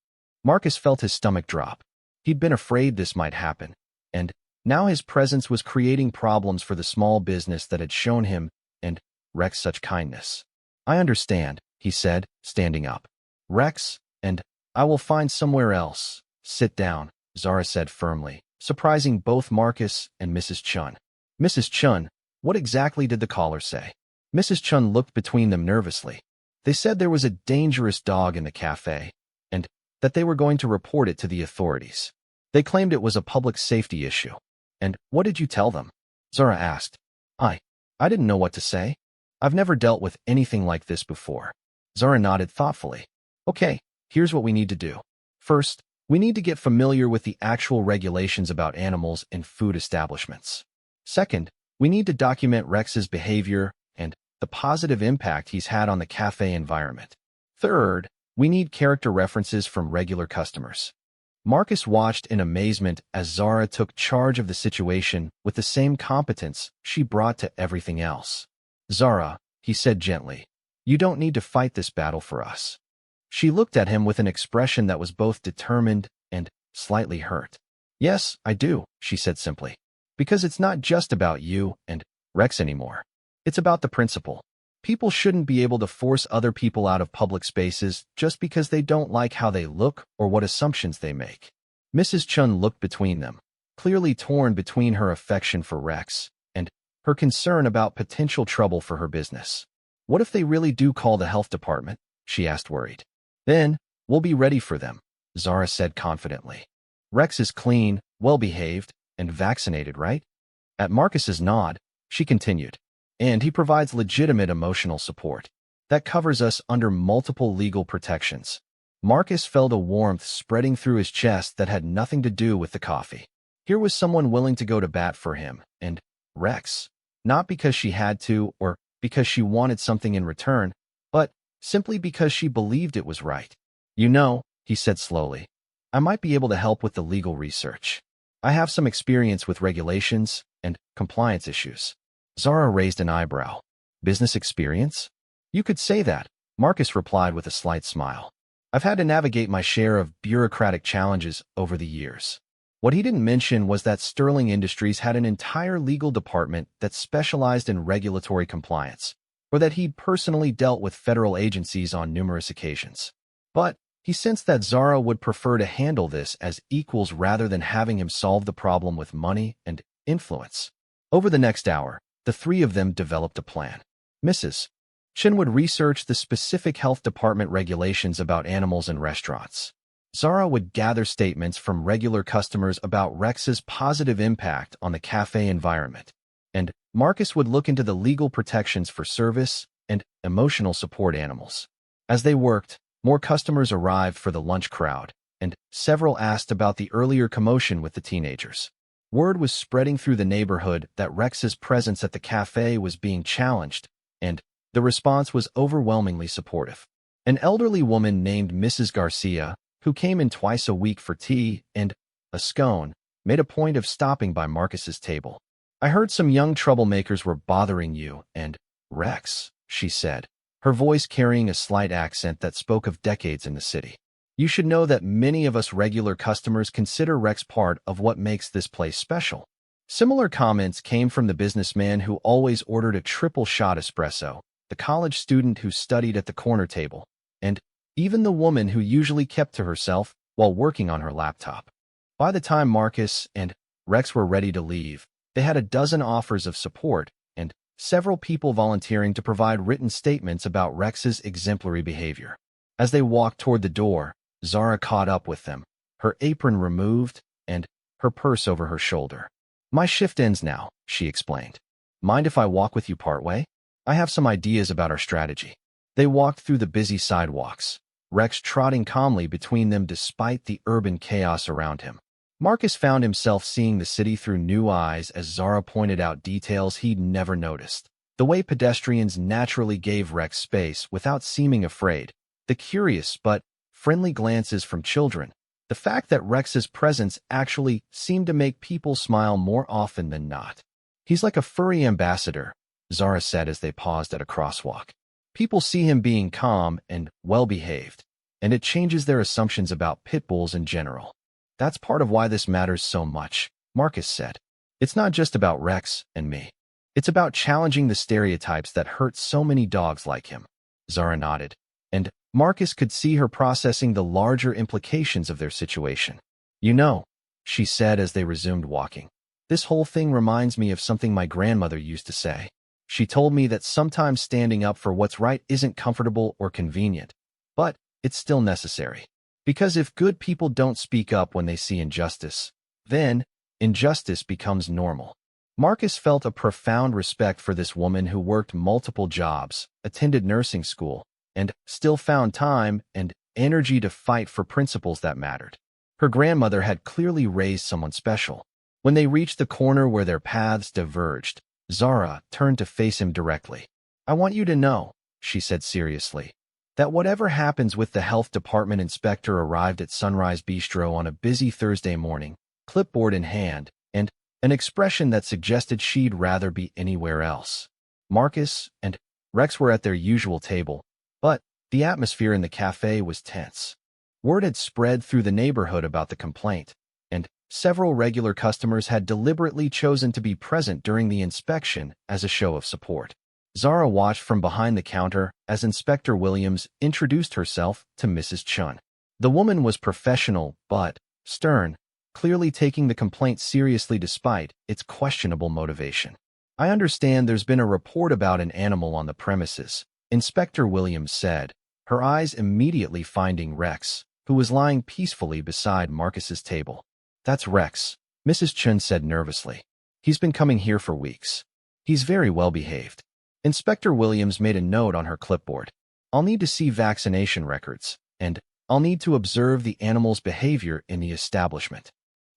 Marcus felt his stomach drop. He'd been afraid this might happen, and now his presence was creating problems for the small business that had shown him and Rex such kindness. "I understand," he said, standing up. "Rex, and I will find somewhere else." "Sit down," Zara said firmly, surprising both Marcus and Mrs. Chun. "Mrs. Chun, what exactly did the caller say?" Mrs. Chun looked between them nervously. "They said there was a dangerous dog in the cafe, and that they were going to report it to the authorities. They claimed it was a public safety issue." "And what did you tell them?" Zara asked. I didn't know what to say. I've never dealt with anything like this before." Zara nodded thoughtfully. "Okay, here's what we need to do. First, we need to get familiar with the actual regulations about animals in food establishments. Second, we need to document Rex's behavior and the positive impact he's had on the cafe environment. Third, we need character references from regular customers." Marcus watched in amazement as Zara took charge of the situation with the same competence she brought to everything else. "Zara," he said gently, "you don't need to fight this battle for us." She looked at him with an expression that was both determined and slightly hurt. "Yes, I do," she said simply. "Because it's not just about you and Rex anymore. It's about the principle. People shouldn't be able to force other people out of public spaces just because they don't like how they look or what assumptions they make." Mrs. Chun looked between them, clearly torn between her affection for Rex and her concern about potential trouble for her business. "What if they really do call the health department?" she asked worried. "Then we'll be ready for them," Zara said confidently. "Rex is clean, well-behaved, and vaccinated, right?" At Marcus's nod, she continued, "And he provides legitimate emotional support. That covers us under multiple legal protections." Marcus felt a warmth spreading through his chest that had nothing to do with the coffee. Here was someone willing to go to bat for him, and Rex. Not because she had to or because she wanted something in return, but simply because she believed it was right. "You know," he said slowly, "I might be able to help with the legal research. I have some experience with regulations and compliance issues." Zara raised an eyebrow. Business experience? You could say that, Marcus replied with a slight smile. I've had to navigate my share of bureaucratic challenges over the years. What he didn't mention was that Sterling Industries had an entire legal department that specialized in regulatory compliance, or that he'd personally dealt with federal agencies on numerous occasions. But he sensed that Zara would prefer to handle this as equals rather than having him solve the problem with money and influence. Over the next hour, the three of them developed a plan. Mrs. Chen would research the specific health department regulations about animals in restaurants. Zara would gather statements from regular customers about Rex's positive impact on the cafe environment, and Marcus would look into the legal protections for service and emotional support animals. As they worked, more customers arrived for the lunch crowd, and several asked about the earlier commotion with the teenagers. Word was spreading through the neighborhood that Rex's presence at the cafe was being challenged, and the response was overwhelmingly supportive. An elderly woman named Mrs. Garcia, who came in twice a week for tea and a scone, made a point of stopping by Marcus's table. I heard some young troublemakers were bothering you and Rex, she said, her voice carrying a slight accent that spoke of decades in the city. You should know that many of us regular customers consider Rex part of what makes this place special. Similar comments came from the businessman who always ordered a triple shot espresso, the college student who studied at the corner table, and even the woman who usually kept to herself while working on her laptop. By the time Marcus and Rex were ready to leave, they had a dozen offers of support and several people volunteering to provide written statements about Rex's exemplary behavior. As they walked toward the door, Zara caught up with them, her apron removed and her purse over her shoulder. My shift ends now, she explained. Mind if I walk with you partway? I have some ideas about our strategy. They walked through the busy sidewalks, Rex trotting calmly between them despite the urban chaos around him. Marcus found himself seeing the city through new eyes as Zara pointed out details he'd never noticed. The way pedestrians naturally gave Rex space without seeming afraid, the curious but friendly glances from children, the fact that Rex's presence actually seemed to make people smile more often than not. He's like a furry ambassador, Zara said as they paused at a crosswalk. People see him being calm and well-behaved, and it changes their assumptions about pit bulls in general. That's part of why this matters so much, Marcus said. It's not just about Rex and me. It's about challenging the stereotypes that hurt so many dogs like him. Zara nodded, and Marcus could see her processing the larger implications of their situation. You know, she said as they resumed walking, this whole thing reminds me of something my grandmother used to say. She told me that sometimes standing up for what's right isn't comfortable or convenient, but it's still necessary. Because if good people don't speak up when they see injustice, then injustice becomes normal. Marcus felt a profound respect for this woman who worked multiple jobs, attended nursing school, and still found time and energy to fight for principles that mattered. Her grandmother had clearly raised someone special. When they reached the corner where their paths diverged, Zara turned to face him directly. I want you to know, she said seriously, that whatever happens with the health department inspector arrived at Sunrise Bistro on a busy Thursday morning, clipboard in hand, and an expression that suggested she'd rather be anywhere else. Marcus and Rex were at their usual table, but the atmosphere in the cafe was tense. Word had spread through the neighborhood about the complaint, and several regular customers had deliberately chosen to be present during the inspection as a show of support. Zara watched from behind the counter as Inspector Williams introduced herself to Mrs. Chun. The woman was professional but stern, clearly taking the complaint seriously despite its questionable motivation. I understand there's been a report about an animal on the premises, Inspector Williams said, her eyes immediately finding Rex, who was lying peacefully beside Marcus's table. That's Rex, Mrs. Chun said nervously. He's been coming here for weeks. He's very well behaved. Inspector Williams made a note on her clipboard. I'll need to see vaccination records, and I'll need to observe the animal's behavior in the establishment.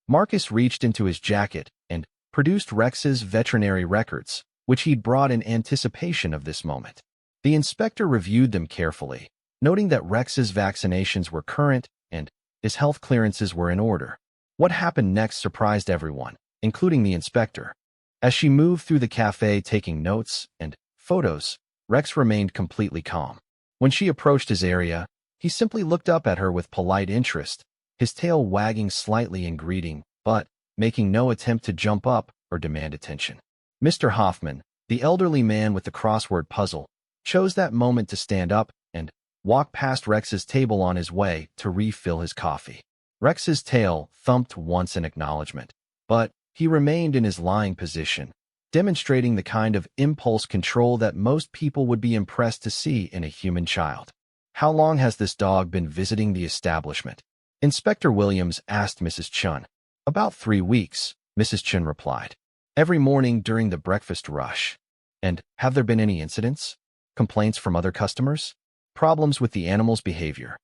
Marcus reached into his jacket and produced Rex's veterinary records, which he'd brought in anticipation of this moment. The inspector reviewed them carefully, noting that Rex's vaccinations were current and his health clearances were in order. What happened next surprised everyone, including the inspector. As she moved through the cafe taking notes and photos, Rex remained completely calm. When she approached his area, he simply looked up at her with polite interest, his tail wagging slightly in greeting, but making no attempt to jump up or demand attention. Mr. Hoffman, the elderly man with the crossword puzzle, chose that moment to stand up and walk past Rex's table on his way to refill his coffee. Rex's tail thumped once in acknowledgement, but he remained in his lying position, demonstrating the kind of impulse control that most people would be impressed to see in a human child. "How long has this dog been visiting the establishment?" Inspector Williams asked Mrs. Chun. "About 3 weeks," Mrs. Chun replied. "Every morning during the breakfast rush." "And have there been any incidents? Complaints from other customers? Problems with the animal's behavior?"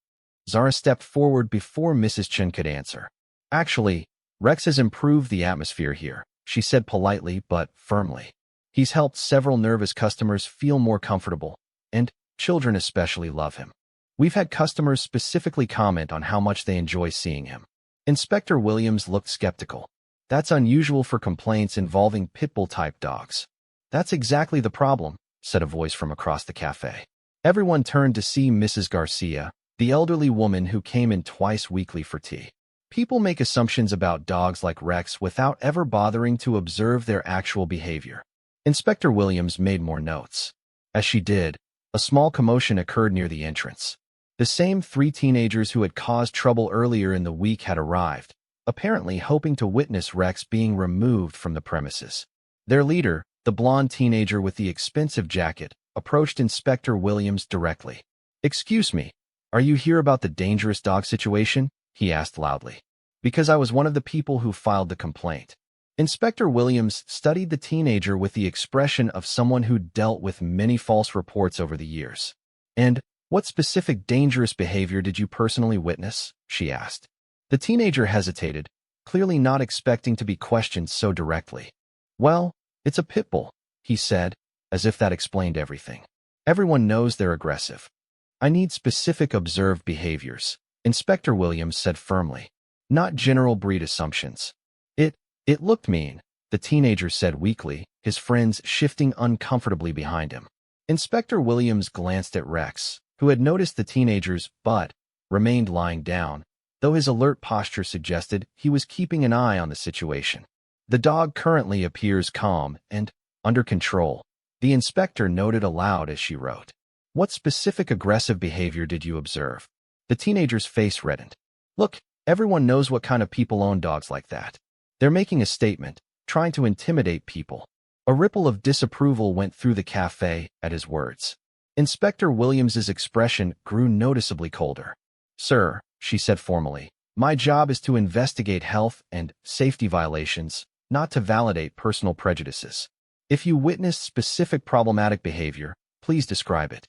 Zara stepped forward before Mrs. Chun could answer. "Actually, Rex has improved the atmosphere here," she said politely but firmly. "He's helped several nervous customers feel more comfortable, and children especially love him. We've had customers specifically comment on how much they enjoy seeing him." Inspector Williams looked skeptical. "That's unusual for complaints involving Pitbull-type dogs." "That's exactly the problem," said a voice from across the cafe. Everyone turned to see Mrs. Garcia, the elderly woman who came in twice weekly for tea. "People make assumptions about dogs like Rex without ever bothering to observe their actual behavior." Inspector Williams made more notes. As she did, a small commotion occurred near the entrance. The same 3 teenagers who had caused trouble earlier in the week had arrived, apparently hoping to witness Rex being removed from the premises. Their leader, the blonde teenager with the expensive jacket, approached Inspector Williams directly. "Excuse me, are you here about the dangerous dog situation?" he asked loudly. "Because I was one of the people who filed the complaint." Inspector Williams studied the teenager with the expression of someone who dealt with many false reports over the years. "And what specific dangerous behavior did you personally witness?" she asked. The teenager hesitated, clearly not expecting to be questioned so directly. "Well, it's a pit bull," he said, as if that explained everything. "Everyone knows they're aggressive." "I need specific observed behaviors," Inspector Williams said firmly, "not general breed assumptions." It looked mean," the teenager said weakly, his friends shifting uncomfortably behind him. Inspector Williams glanced at Rex, who had noticed the teenagers but remained lying down, though his alert posture suggested he was keeping an eye on the situation. "The dog currently appears calm and under control," the inspector noted aloud as she wrote. "What specific aggressive behavior did you observe?" The teenager's face reddened. "Look, everyone knows what kind of people own dogs like that. They're making a statement, trying to intimidate people." A ripple of disapproval went through the cafe at his words. Inspector Williams's expression grew noticeably colder. "Sir," she said formally, "my job is to investigate health and safety violations, not to validate personal prejudices. If you witnessed specific problematic behavior, please describe it.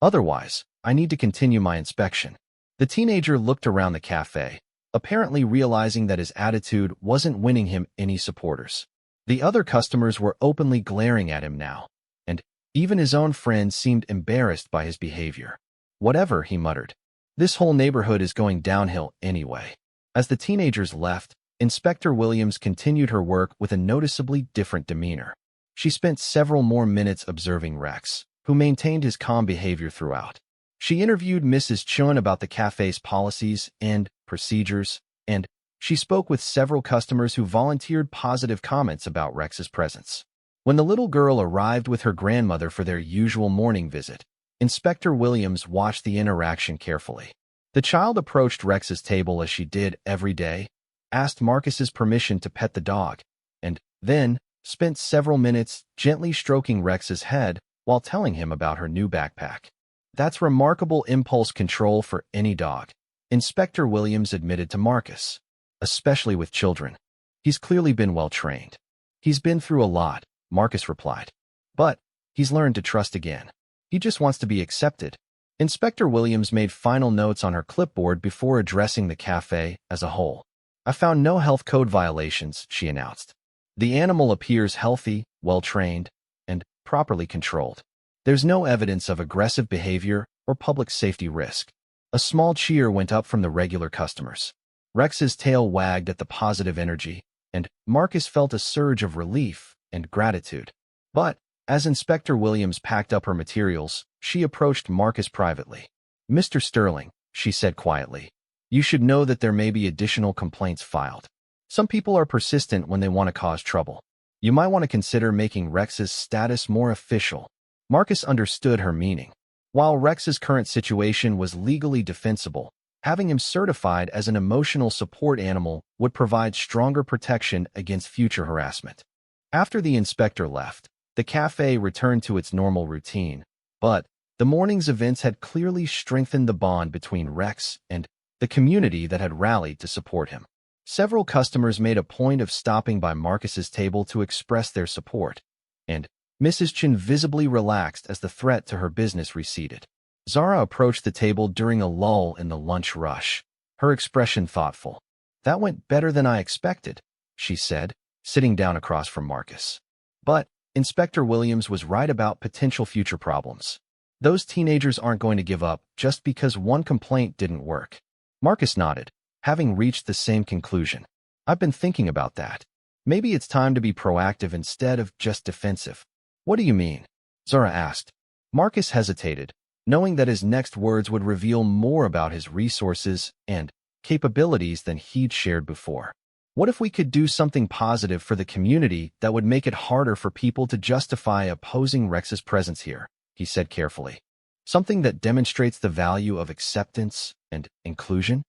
Otherwise, I need to continue my inspection." The teenager looked around the cafe, apparently realizing that his attitude wasn't winning him any supporters. The other customers were openly glaring at him now, and even his own friends seemed embarrassed by his behavior. "Whatever," he muttered. "This whole neighborhood is going downhill anyway." As the teenagers left, Inspector Williams continued her work with a noticeably different demeanor. She spent several more minutes observing Rex, who maintained his calm behavior throughout. She interviewed Mrs. Chun about the cafe's policies and procedures, and she spoke with several customers who volunteered positive comments about Rex's presence. When the little girl arrived with her grandmother for their usual morning visit, Inspector Williams watched the interaction carefully. The child approached Rex's table as she did every day, asked Marcus's permission to pet the dog, and then spent several minutes gently stroking Rex's head while telling him about her new backpack. "That's remarkable impulse control for any dog," Inspector Williams admitted to Marcus, "especially with children. He's clearly been well trained." "He's been through a lot," Marcus replied. "But he's learned to trust again. He just wants to be accepted." Inspector Williams made final notes on her clipboard before addressing the cafe as a whole. "I found no health code violations," she announced. "The animal appears healthy, well-trained, and properly controlled. There's no evidence of aggressive behavior or public safety risk." A small cheer went up from the regular customers. Rex's tail wagged at the positive energy, and Marcus felt a surge of relief and gratitude. But As Inspector Williams packed up her materials, she approached Marcus privately. "Mr. Sterling," she said quietly, "you should know that there may be additional complaints filed. Some people are persistent when they want to cause trouble. You might want to consider making Rex's status more official." Marcus understood her meaning. While Rex's current situation was legally defensible, having him certified as an emotional support animal would provide stronger protection against future harassment. After the inspector left, the cafe returned to its normal routine, but the morning's events had clearly strengthened the bond between Rex and the community that had rallied to support him. Several customers made a point of stopping by Marcus's table to express their support, and Mrs. Chen visibly relaxed as the threat to her business receded. Zara approached the table during a lull in the lunch rush, her expression thoughtful. "That went better than I expected," she said, sitting down across from Marcus. But Inspector Williams was right about potential future problems. Those teenagers aren't going to give up just because one complaint didn't work. Marcus nodded, having reached the same conclusion. "I've been thinking about that. Maybe it's time to be proactive instead of just defensive." "What do you mean?" Zara asked. Marcus hesitated, knowing that his next words would reveal more about his resources and capabilities than he'd shared before. "What if we could do something positive for the community that would make it harder for people to justify opposing Rex's presence here?" he said carefully. "Something that demonstrates the value of acceptance and inclusion?"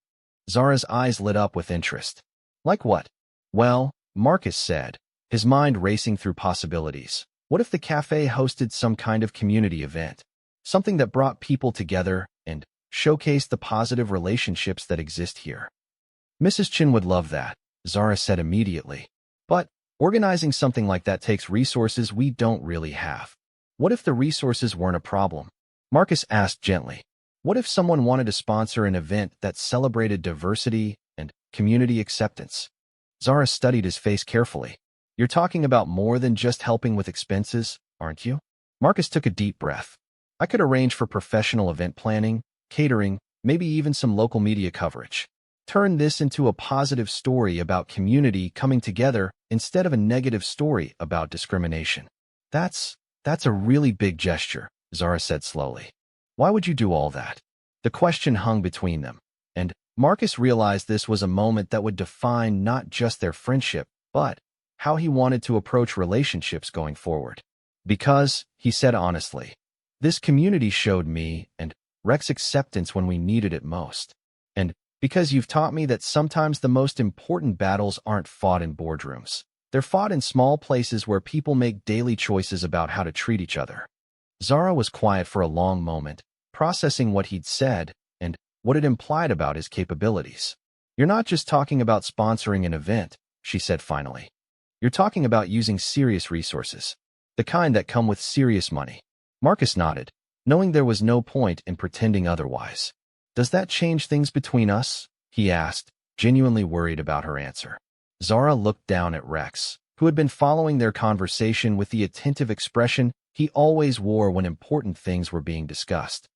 Zara's eyes lit up with interest. "Like what?" "Well," Marcus said, his mind racing through possibilities. "What if the cafe hosted some kind of community event? Something that brought people together and showcased the positive relationships that exist here?" "Mrs. Chin would love that," Zara said immediately. "But organizing something like that takes resources we don't really have." "What if the resources weren't a problem?" Marcus asked gently. "What if someone wanted to sponsor an event that celebrated diversity and community acceptance?" Zara studied his face carefully. "You're talking about more than just helping with expenses, aren't you?" Marcus took a deep breath. "I could arrange for professional event planning, catering, maybe even some local media coverage. Turn this into a positive story about community coming together instead of a negative story about discrimination." That's a really big gesture," Zara said slowly. "Why would you do all that?" The question hung between them, and Marcus realized this was a moment that would define not just their friendship, but how he wanted to approach relationships going forward. "Because," he said honestly, "this community showed me and Rex acceptance when we needed it most. And because you've taught me that sometimes the most important battles aren't fought in boardrooms. They're fought in small places where people make daily choices about how to treat each other." Zara was quiet for a long moment, processing what he'd said and what it implied about his capabilities. "You're not just talking about sponsoring an event," she said finally. "You're talking about using serious resources, the kind that come with serious money." Marcus nodded, knowing there was no point in pretending otherwise. "Does that change things between us?" he asked, genuinely worried about her answer. Zara looked down at Rex, who had been following their conversation with the attentive expression he always wore when important things were being discussed.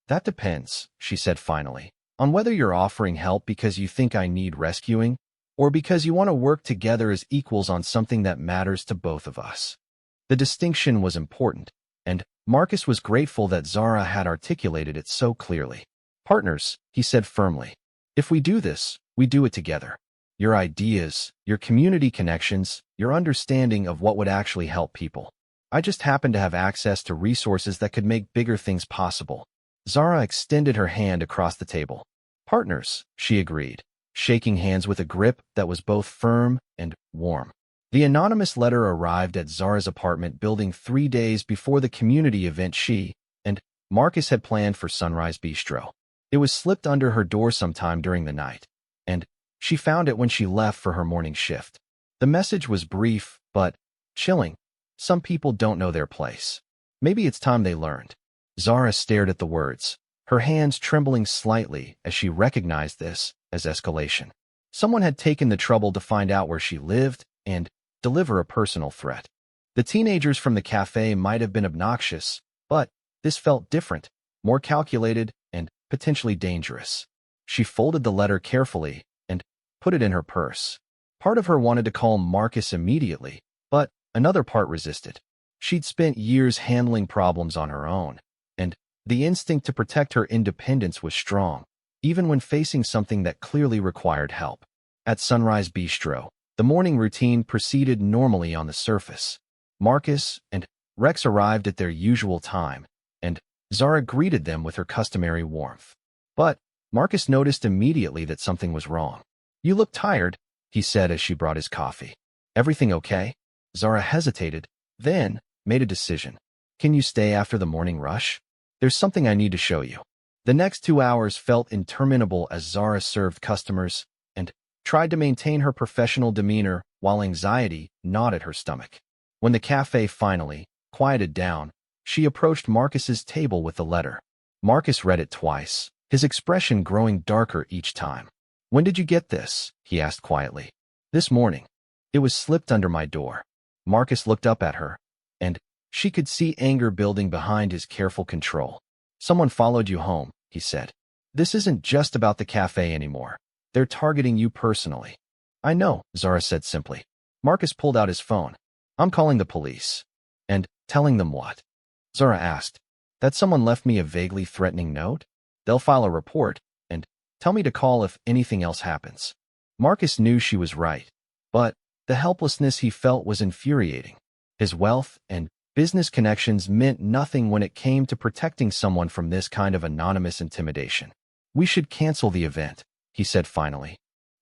"That depends," she said finally, "on whether you're offering help because you think I need rescuing, or because you want to work together as equals on something that matters to both of us." The distinction was important, and Marcus was grateful that Zara had articulated it so clearly. "Partners," he said firmly. "If we do this, we do it together. Your ideas, your community connections, your understanding of what would actually help people. I just happen to have access to resources that could make bigger things possible." Zara extended her hand across the table. "Partners," she agreed, shaking hands with a grip that was both firm and warm. The anonymous letter arrived at Zara's apartment building 3 days before the community event she and Marcus had planned for Sunrise Bistro. It was slipped under her door sometime during the night, and she found it when she left for her morning shift. The message was brief, but chilling. "Some people don't know their place. Maybe it's time they learned." Zara stared at the words, her hands trembling slightly as she recognized this as escalation. Someone had taken the trouble to find out where she lived and deliver a personal threat. The teenagers from the cafe might have been obnoxious, but this felt different, more calculated, and potentially dangerous. She folded the letter carefully and put it in her purse. Part of her wanted to call Marcus immediately, but another part resisted. She'd spent years handling problems on her own, and the instinct to protect her independence was strong, even when facing something that clearly required help. At Sunrise Bistro, the morning routine proceeded normally on the surface. Marcus and Rex arrived at their usual time, and Zara greeted them with her customary warmth. But Marcus noticed immediately that something was wrong. "You look tired," he said as she brought his coffee. "Everything okay?" Zara hesitated, then made a decision. "Can you stay after the morning rush? There's something I need to show you." The next 2 hours felt interminable as Zara served customers and tried to maintain her professional demeanor while anxiety gnawed at her stomach. When the cafe finally quieted down, she approached Marcus's table with the letter. Marcus read it twice, his expression growing darker each time. "When did you get this?" he asked quietly. "This morning. It was slipped under my door." Marcus looked up at her, and she could see anger building behind his careful control. "Someone followed you home," he said. "This isn't just about the cafe anymore. They're targeting you personally." "I know," Zara said simply. Marcus pulled out his phone. "I'm calling the police." "And telling them what?" Zara asked. "That someone left me a vaguely threatening note. They'll file a report and tell me to call if anything else happens." Marcus knew she was right, but the helplessness he felt was infuriating. His wealth and business connections meant nothing when it came to protecting someone from this kind of anonymous intimidation. "We should cancel the event," he said finally.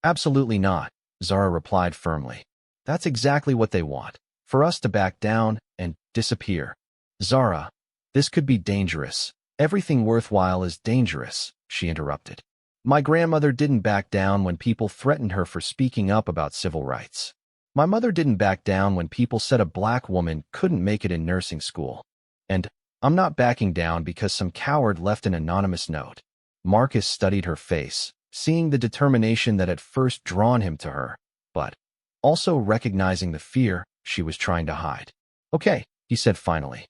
"Absolutely not," Zara replied firmly. "That's exactly what they want, for us to back down and disappear." "Zara, this could be dangerous." "Everything worthwhile is dangerous," she interrupted. "My grandmother didn't back down when people threatened her for speaking up about civil rights. My mother didn't back down when people said a black woman couldn't make it in nursing school. And I'm not backing down because some coward left an anonymous note." Marcus studied her face, seeing the determination that had first drawn him to her, but also recognizing the fear she was trying to hide. "Okay," he said finally.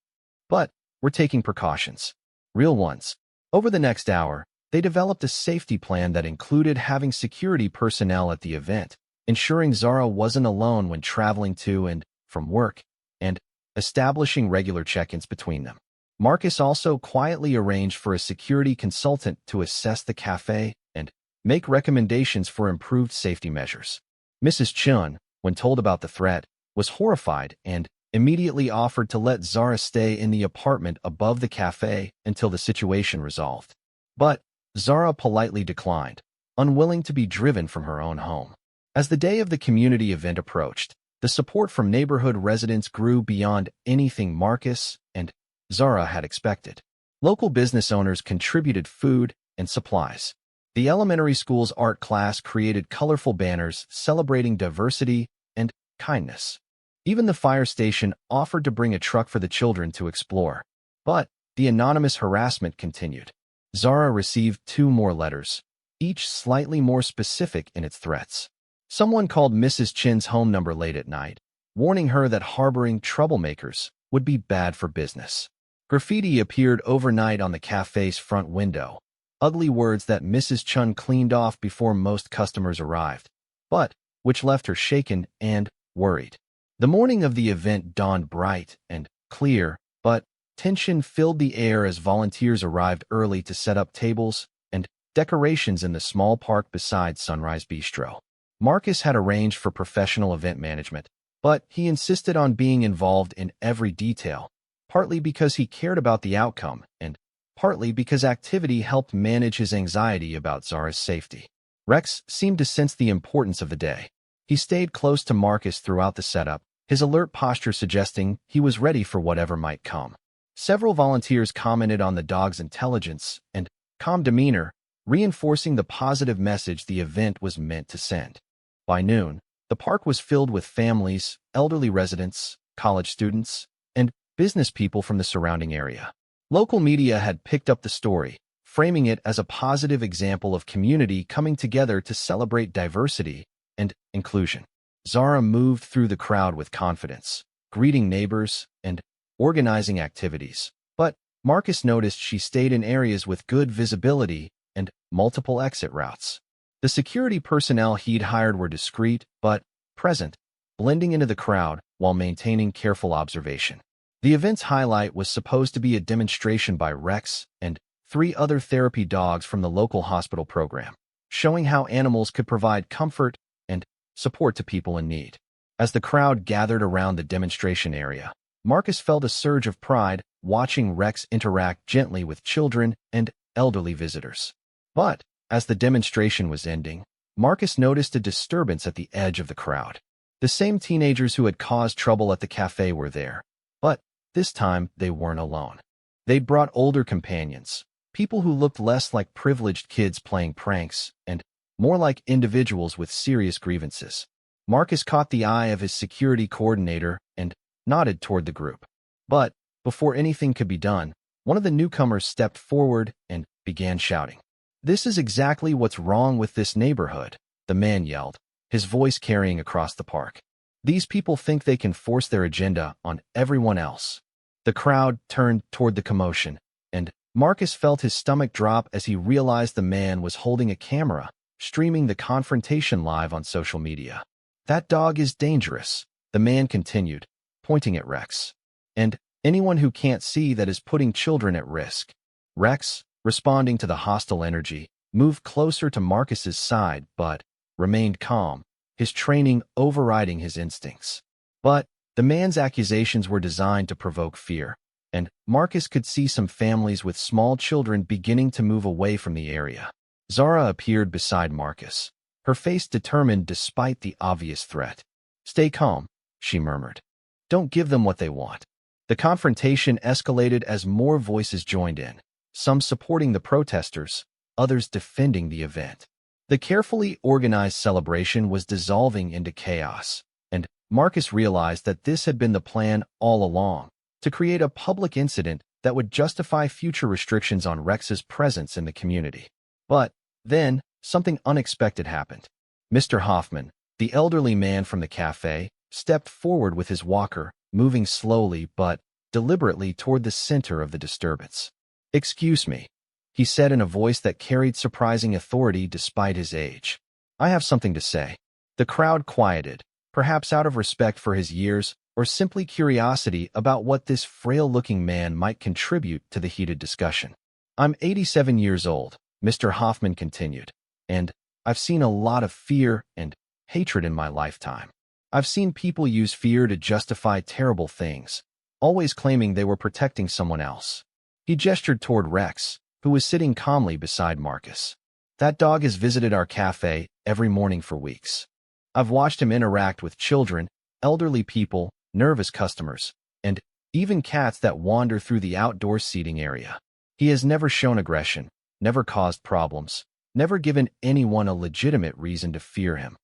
"But we're taking precautions. Real ones." Over the next hour, they developed a safety plan that included having security personnel at the event, ensuring Zara wasn't alone when traveling to and from work, and establishing regular check-ins between them. Marcus also quietly arranged for a security consultant to assess the cafe and make recommendations for improved safety measures. Mrs. Chun, when told about the threat, was horrified and immediately offered to let Zara stay in the apartment above the cafe until the situation resolved. But Zara politely declined, unwilling to be driven from her own home. As the day of the community event approached, the support from neighborhood residents grew beyond anything Marcus and Zara had expected. Local business owners contributed food and supplies. The elementary school's art class created colorful banners celebrating diversity and kindness. Even the fire station offered to bring a truck for the children to explore. But the anonymous harassment continued. Zara received 2 more letters, each slightly more specific in its threats. Someone called Mrs. Chin's home number late at night, warning her that harboring troublemakers would be bad for business. Graffiti appeared overnight on the cafe's front window, ugly words that Mrs. Chun cleaned off before most customers arrived, but which left her shaken and worried. The morning of the event dawned bright and clear, but tension filled the air as volunteers arrived early to set up tables and decorations in the small park beside Sunrise Bistro. Marcus had arranged for professional event management, but he insisted on being involved in every detail, partly because he cared about the outcome and partly because activity helped manage his anxiety about Zara's safety. Rex seemed to sense the importance of the day. He stayed close to Marcus throughout the setup, his alert posture suggesting he was ready for whatever might come. Several volunteers commented on the dog's intelligence and calm demeanor, reinforcing the positive message the event was meant to send. By noon, the park was filled with families, elderly residents, college students, and business people from the surrounding area. Local media had picked up the story, framing it as a positive example of community coming together to celebrate diversity and inclusion. Zara moved through the crowd with confidence, greeting neighbors and organizing activities. But Marcus noticed she stayed in areas with good visibility and multiple exit routes. The security personnel he'd hired were discreet but present, blending into the crowd while maintaining careful observation. The event's highlight was supposed to be a demonstration by Rex and 3 other therapy dogs from the local hospital program, showing how animals could provide comfort and support to people in need. As the crowd gathered around the demonstration area, Marcus felt a surge of pride watching Rex interact gently with children and elderly visitors. But as the demonstration was ending, Marcus noticed a disturbance at the edge of the crowd. The same teenagers who had caused trouble at the cafe were there, but this time they weren't alone. They'd brought older companions, people who looked less like privileged kids playing pranks and more like individuals with serious grievances. Marcus caught the eye of his security coordinator and nodded toward the group. But before anything could be done, one of the newcomers stepped forward and began shouting. "This is exactly what's wrong with this neighborhood," the man yelled, his voice carrying across the park. "These people think they can force their agenda on everyone else." The crowd turned toward the commotion, and Marcus felt his stomach drop as he realized the man was holding a camera, streaming the confrontation live on social media. "That dog is dangerous," the man continued, pointing at Rex. "And anyone who can't see that is putting children at risk." Rex, responding to the hostile energy, moved closer to Marcus's side but remained calm, his training overriding his instincts. But the man's accusations were designed to provoke fear, and Marcus could see some families with small children beginning to move away from the area. Zara appeared beside Marcus, her face determined despite the obvious threat. "Stay calm," she murmured. "Don't give them what they want." The confrontation escalated as more voices joined in, some supporting the protesters, others defending the event. The carefully organized celebration was dissolving into chaos, and Marcus realized that this had been the plan all along, to create a public incident that would justify future restrictions on Rex's presence in the community. But then, something unexpected happened. Mr. Hoffman, the elderly man from the cafe, stepped forward with his walker, moving slowly but deliberately toward the center of the disturbance. "Excuse me," he said in a voice that carried surprising authority despite his age. "I have something to say." The crowd quieted, perhaps out of respect for his years or simply curiosity about what this frail-looking man might contribute to the heated discussion. "I'm 87 years old," Mr. Hoffman continued, "and I've seen a lot of fear and hatred in my lifetime. I've seen people use fear to justify terrible things, always claiming they were protecting someone else." He gestured toward Rex, who was sitting calmly beside Marcus. "That dog has visited our cafe every morning for weeks. I've watched him interact with children, elderly people, nervous customers, and even cats that wander through the outdoor seating area. He has never shown aggression, never caused problems, never given anyone a legitimate reason to fear him."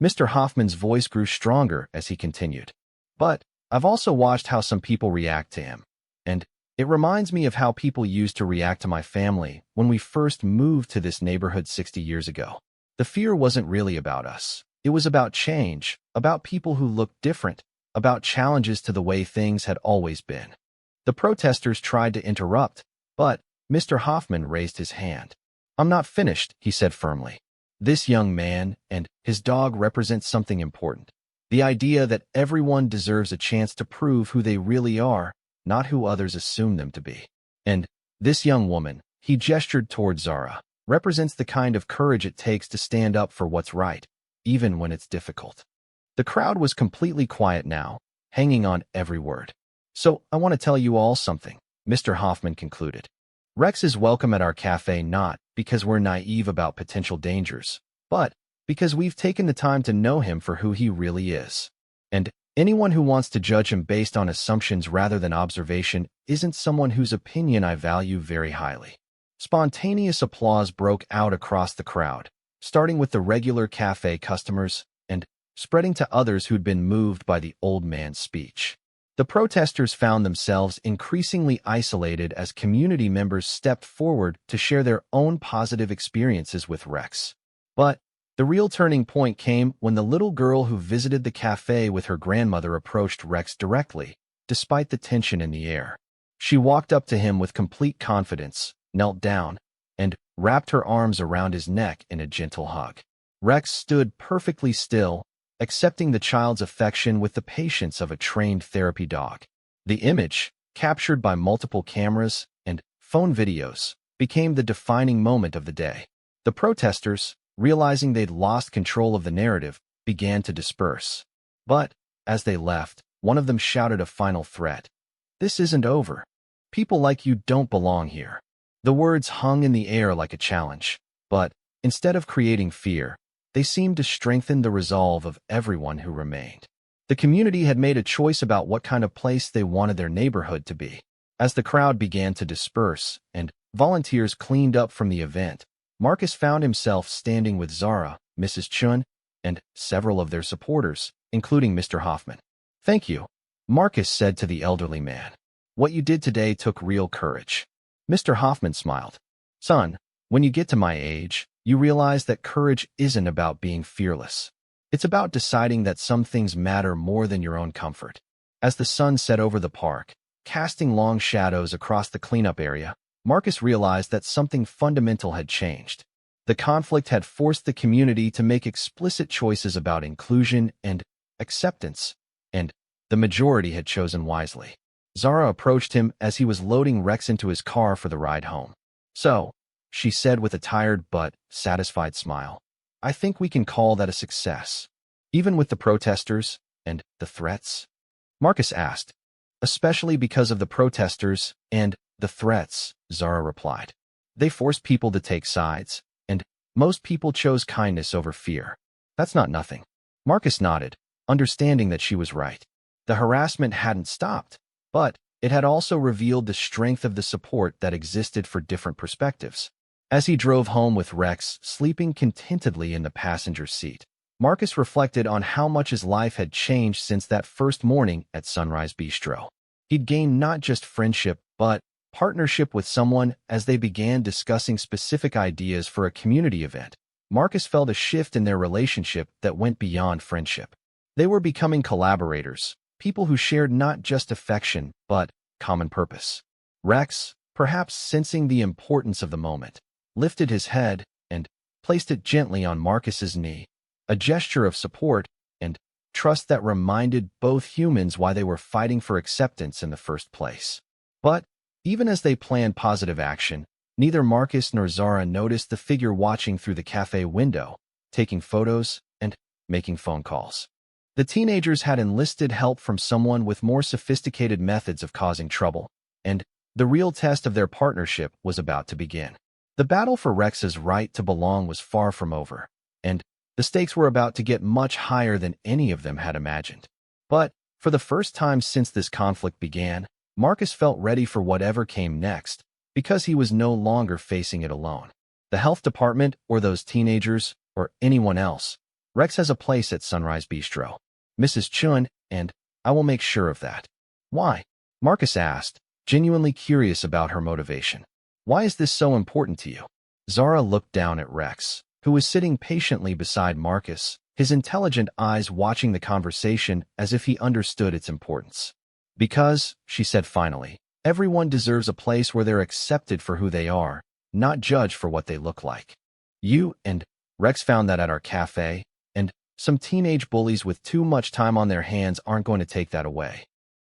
Mr. Hoffman's voice grew stronger as he continued. "But I've also watched how some people react to him, and it reminds me of how people used to react to my family when we first moved to this neighborhood 60 years ago. The fear wasn't really about us. It was about change, about people who looked different, about challenges to the way things had always been." The protesters tried to interrupt, but Mr. Hoffman raised his hand. "I'm not finished," he said firmly. "This young man and his dog represent something important. The idea that everyone deserves a chance to prove who they really are, not who others assume them to be. And this young woman," he gestured toward Zara, "represents the kind of courage it takes to stand up for what's right, even when it's difficult." The crowd was completely quiet now, hanging on every word. "So I want to tell you all something," Mr. Hoffman concluded. "Rex is welcome at our cafe not because we're naive about potential dangers, but because we've taken the time to know him for who he really is. And anyone who wants to judge him based on assumptions rather than observation isn't someone whose opinion I value very highly." Spontaneous applause broke out across the crowd, starting with the regular cafe customers and spreading to others who'd been moved by the old man's speech. The protesters found themselves increasingly isolated as community members stepped forward to share their own positive experiences with Rex. But the real turning point came when the little girl who visited the cafe with her grandmother approached Rex directly, despite the tension in the air. She walked up to him with complete confidence, knelt down, and wrapped her arms around his neck in a gentle hug. Rex stood perfectly still, accepting the child's affection with the patience of a trained therapy dog. The image, captured by multiple cameras and phone videos, became the defining moment of the day. The protesters, realizing they'd lost control of the narrative, began to disperse. But, as they left, one of them shouted a final threat. "This isn't over. People like you don't belong here." The words hung in the air like a challenge, but instead of creating fear, they seemed to strengthen the resolve of everyone who remained. The community had made a choice about what kind of place they wanted their neighborhood to be. As the crowd began to disperse and volunteers cleaned up from the event, Marcus found himself standing with Zara, Mrs. Chun, and several of their supporters, including Mr. Hoffman. "Thank you," Marcus said to the elderly man. "What you did today took real courage." Mr. Hoffman smiled. "Son, when you get to my age, you realize that courage isn't about being fearless. It's about deciding that some things matter more than your own comfort." As the sun set over the park, casting long shadows across the cleanup area, Marcus realized that something fundamental had changed. The conflict had forced the community to make explicit choices about inclusion and acceptance, and the majority had chosen wisely. Zara approached him as he was loading Rex into his car for the ride home. "So," she said with a tired but satisfied smile, "I think we can call that a success, even with the protesters and the threats?" Marcus asked. "Especially because of the protesters and the threats," Zara replied. "They forced people to take sides, and most people chose kindness over fear. That's not nothing." Marcus nodded, understanding that she was right. The harassment hadn't stopped, but it had also revealed the strength of the support that existed for different perspectives. As he drove home with Rex sleeping contentedly in the passenger seat, Marcus reflected on how much his life had changed since that first morning at Sunrise Bistro. He'd gained not just friendship, but partnership with someone. As they began discussing specific ideas for a community event, Marcus felt a shift in their relationship that went beyond friendship. They were becoming collaborators, people who shared not just affection, but common purpose. Rex, perhaps sensing the importance of the moment, lifted his head and placed it gently on Marcus's knee, a gesture of support and trust that reminded both humans why they were fighting for acceptance in the first place. But even as they planned positive action, neither Marcus nor Zara noticed the figure watching through the cafe window, taking photos and making phone calls. The teenagers had enlisted help from someone with more sophisticated methods of causing trouble, and the real test of their partnership was about to begin. The battle for Rex's right to belong was far from over, and the stakes were about to get much higher than any of them had imagined. But for the first time since this conflict began, Marcus felt ready for whatever came next, because he was no longer facing it alone. The health department, or those teenagers, or anyone else, Rex has a place at Sunrise Bistro. Mrs. Chun, and I will make sure of that. "Why?" Marcus asked, genuinely curious about her motivation. "Why is this so important to you?" Zara looked down at Rex, who was sitting patiently beside Marcus, his intelligent eyes watching the conversation as if he understood its importance. "Because," she said finally, "everyone deserves a place where they're accepted for who they are, not judged for what they look like. You and Rex found that at our cafe, and some teenage bullies with too much time on their hands aren't going to take that away."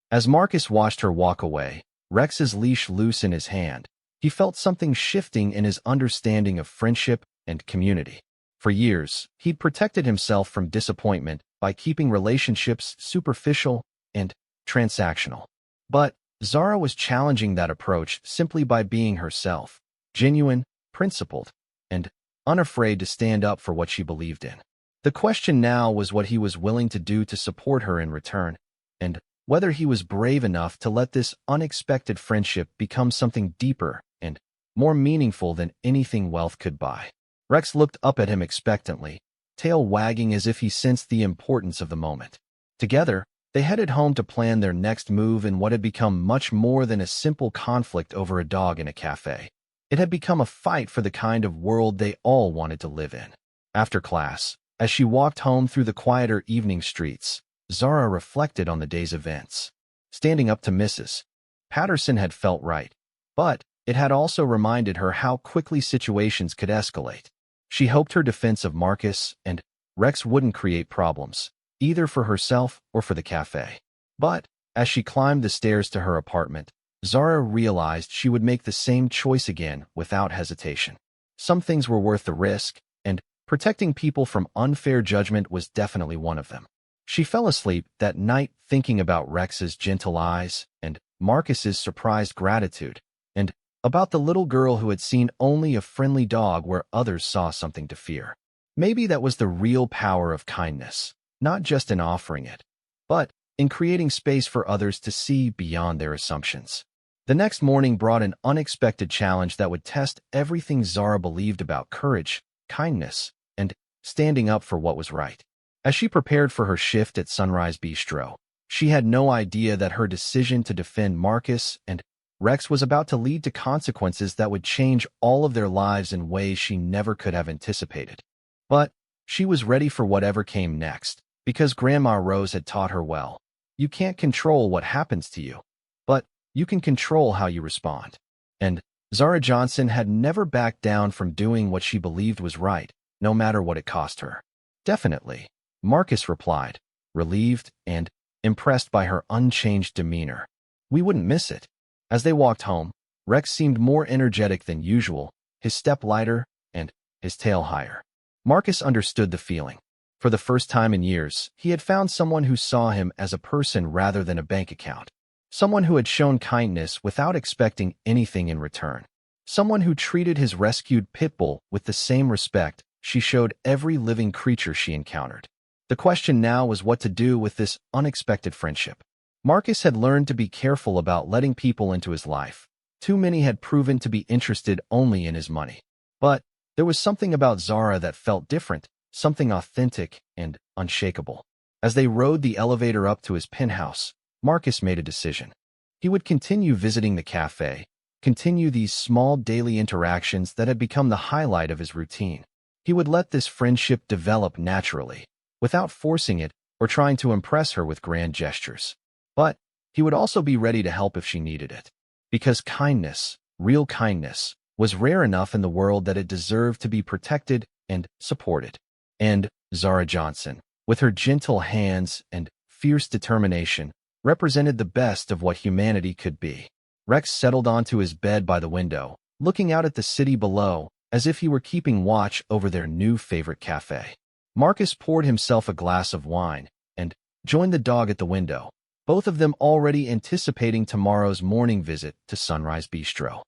As Marcus watched her walk away, Rex's leash loose in his hand, he felt something shifting in his understanding of friendship and community. For years, he'd protected himself from disappointment by keeping relationships superficial and transactional. But Zara was challenging that approach simply by being herself, genuine, principled, and unafraid to stand up for what she believed in. The question now was what he was willing to do to support her in return, and whether he was brave enough to let this unexpected friendship become something deeper and more meaningful than anything wealth could buy. Rex looked up at him expectantly, tail wagging as if he sensed the importance of the moment. Together, they headed home to plan their next move in what had become much more than a simple conflict over a dog in a cafe. It had become a fight for the kind of world they all wanted to live in. After class, as she walked home through the quieter evening streets, Zara reflected on the day's events. Standing up to Mrs. Patterson had felt right, but it had also reminded her how quickly situations could escalate. She hoped her defense of Marcus and Rex wouldn't create problems, either for herself or for the cafe. But As she climbed the stairs to her apartment, Zara realized she would make the same choice again without hesitation. Some things were worth the risk, and protecting people from unfair judgment was definitely one of them. She fell asleep that night thinking about Rex's gentle eyes and Marcus's surprised gratitude, and about the little girl who had seen only a friendly dog where others saw something to fear. Maybe that was the real power of kindness, not just in offering it, but in creating space for others to see beyond their assumptions. The next morning brought an unexpected challenge that would test everything Zara believed about courage, kindness, and standing up for what was right. As she prepared for her shift at Sunrise Bistro, she had no idea that her decision to defend Marcus and Rex was about to lead to consequences that would change all of their lives in ways she never could have anticipated. But she was ready for whatever came next, because Grandma Rose had taught her well. You can't control what happens to you, but you can control how you respond. And Zara Johnson had never backed down from doing what she believed was right, no matter what it cost her. Definitely, Marcus replied, relieved and impressed by her unchanged demeanor. We wouldn't miss it. As they walked home, Rex seemed more energetic than usual, his step lighter and his tail higher. Marcus understood the feeling. For the first time in years, he had found someone who saw him as a person rather than a bank account. Someone who had shown kindness without expecting anything in return. Someone who treated his rescued Pitbull with the same respect she showed every living creature she encountered. The question now was what to do with this unexpected friendship. Marcus had learned to be careful about letting people into his life. Too many had proven to be interested only in his money. But there was something about Zara that felt different, something authentic and unshakable. As they rode the elevator up to his penthouse, Marcus made a decision. He would continue visiting the cafe, continue these small daily interactions that had become the highlight of his routine. He would let this friendship develop naturally, without forcing it or trying to impress her with grand gestures. But he would also be ready to help if she needed it. Because kindness, real kindness, was rare enough in the world that it deserved to be protected and supported. And Zara Johnson, with her gentle hands and fierce determination, represented the best of what humanity could be. Rex settled onto his bed by the window, looking out at the city below, as if he were keeping watch over their new favorite cafe. Marcus poured himself a glass of wine and joined the dog at the window, both of them already anticipating tomorrow's morning visit to Sunrise Bistro.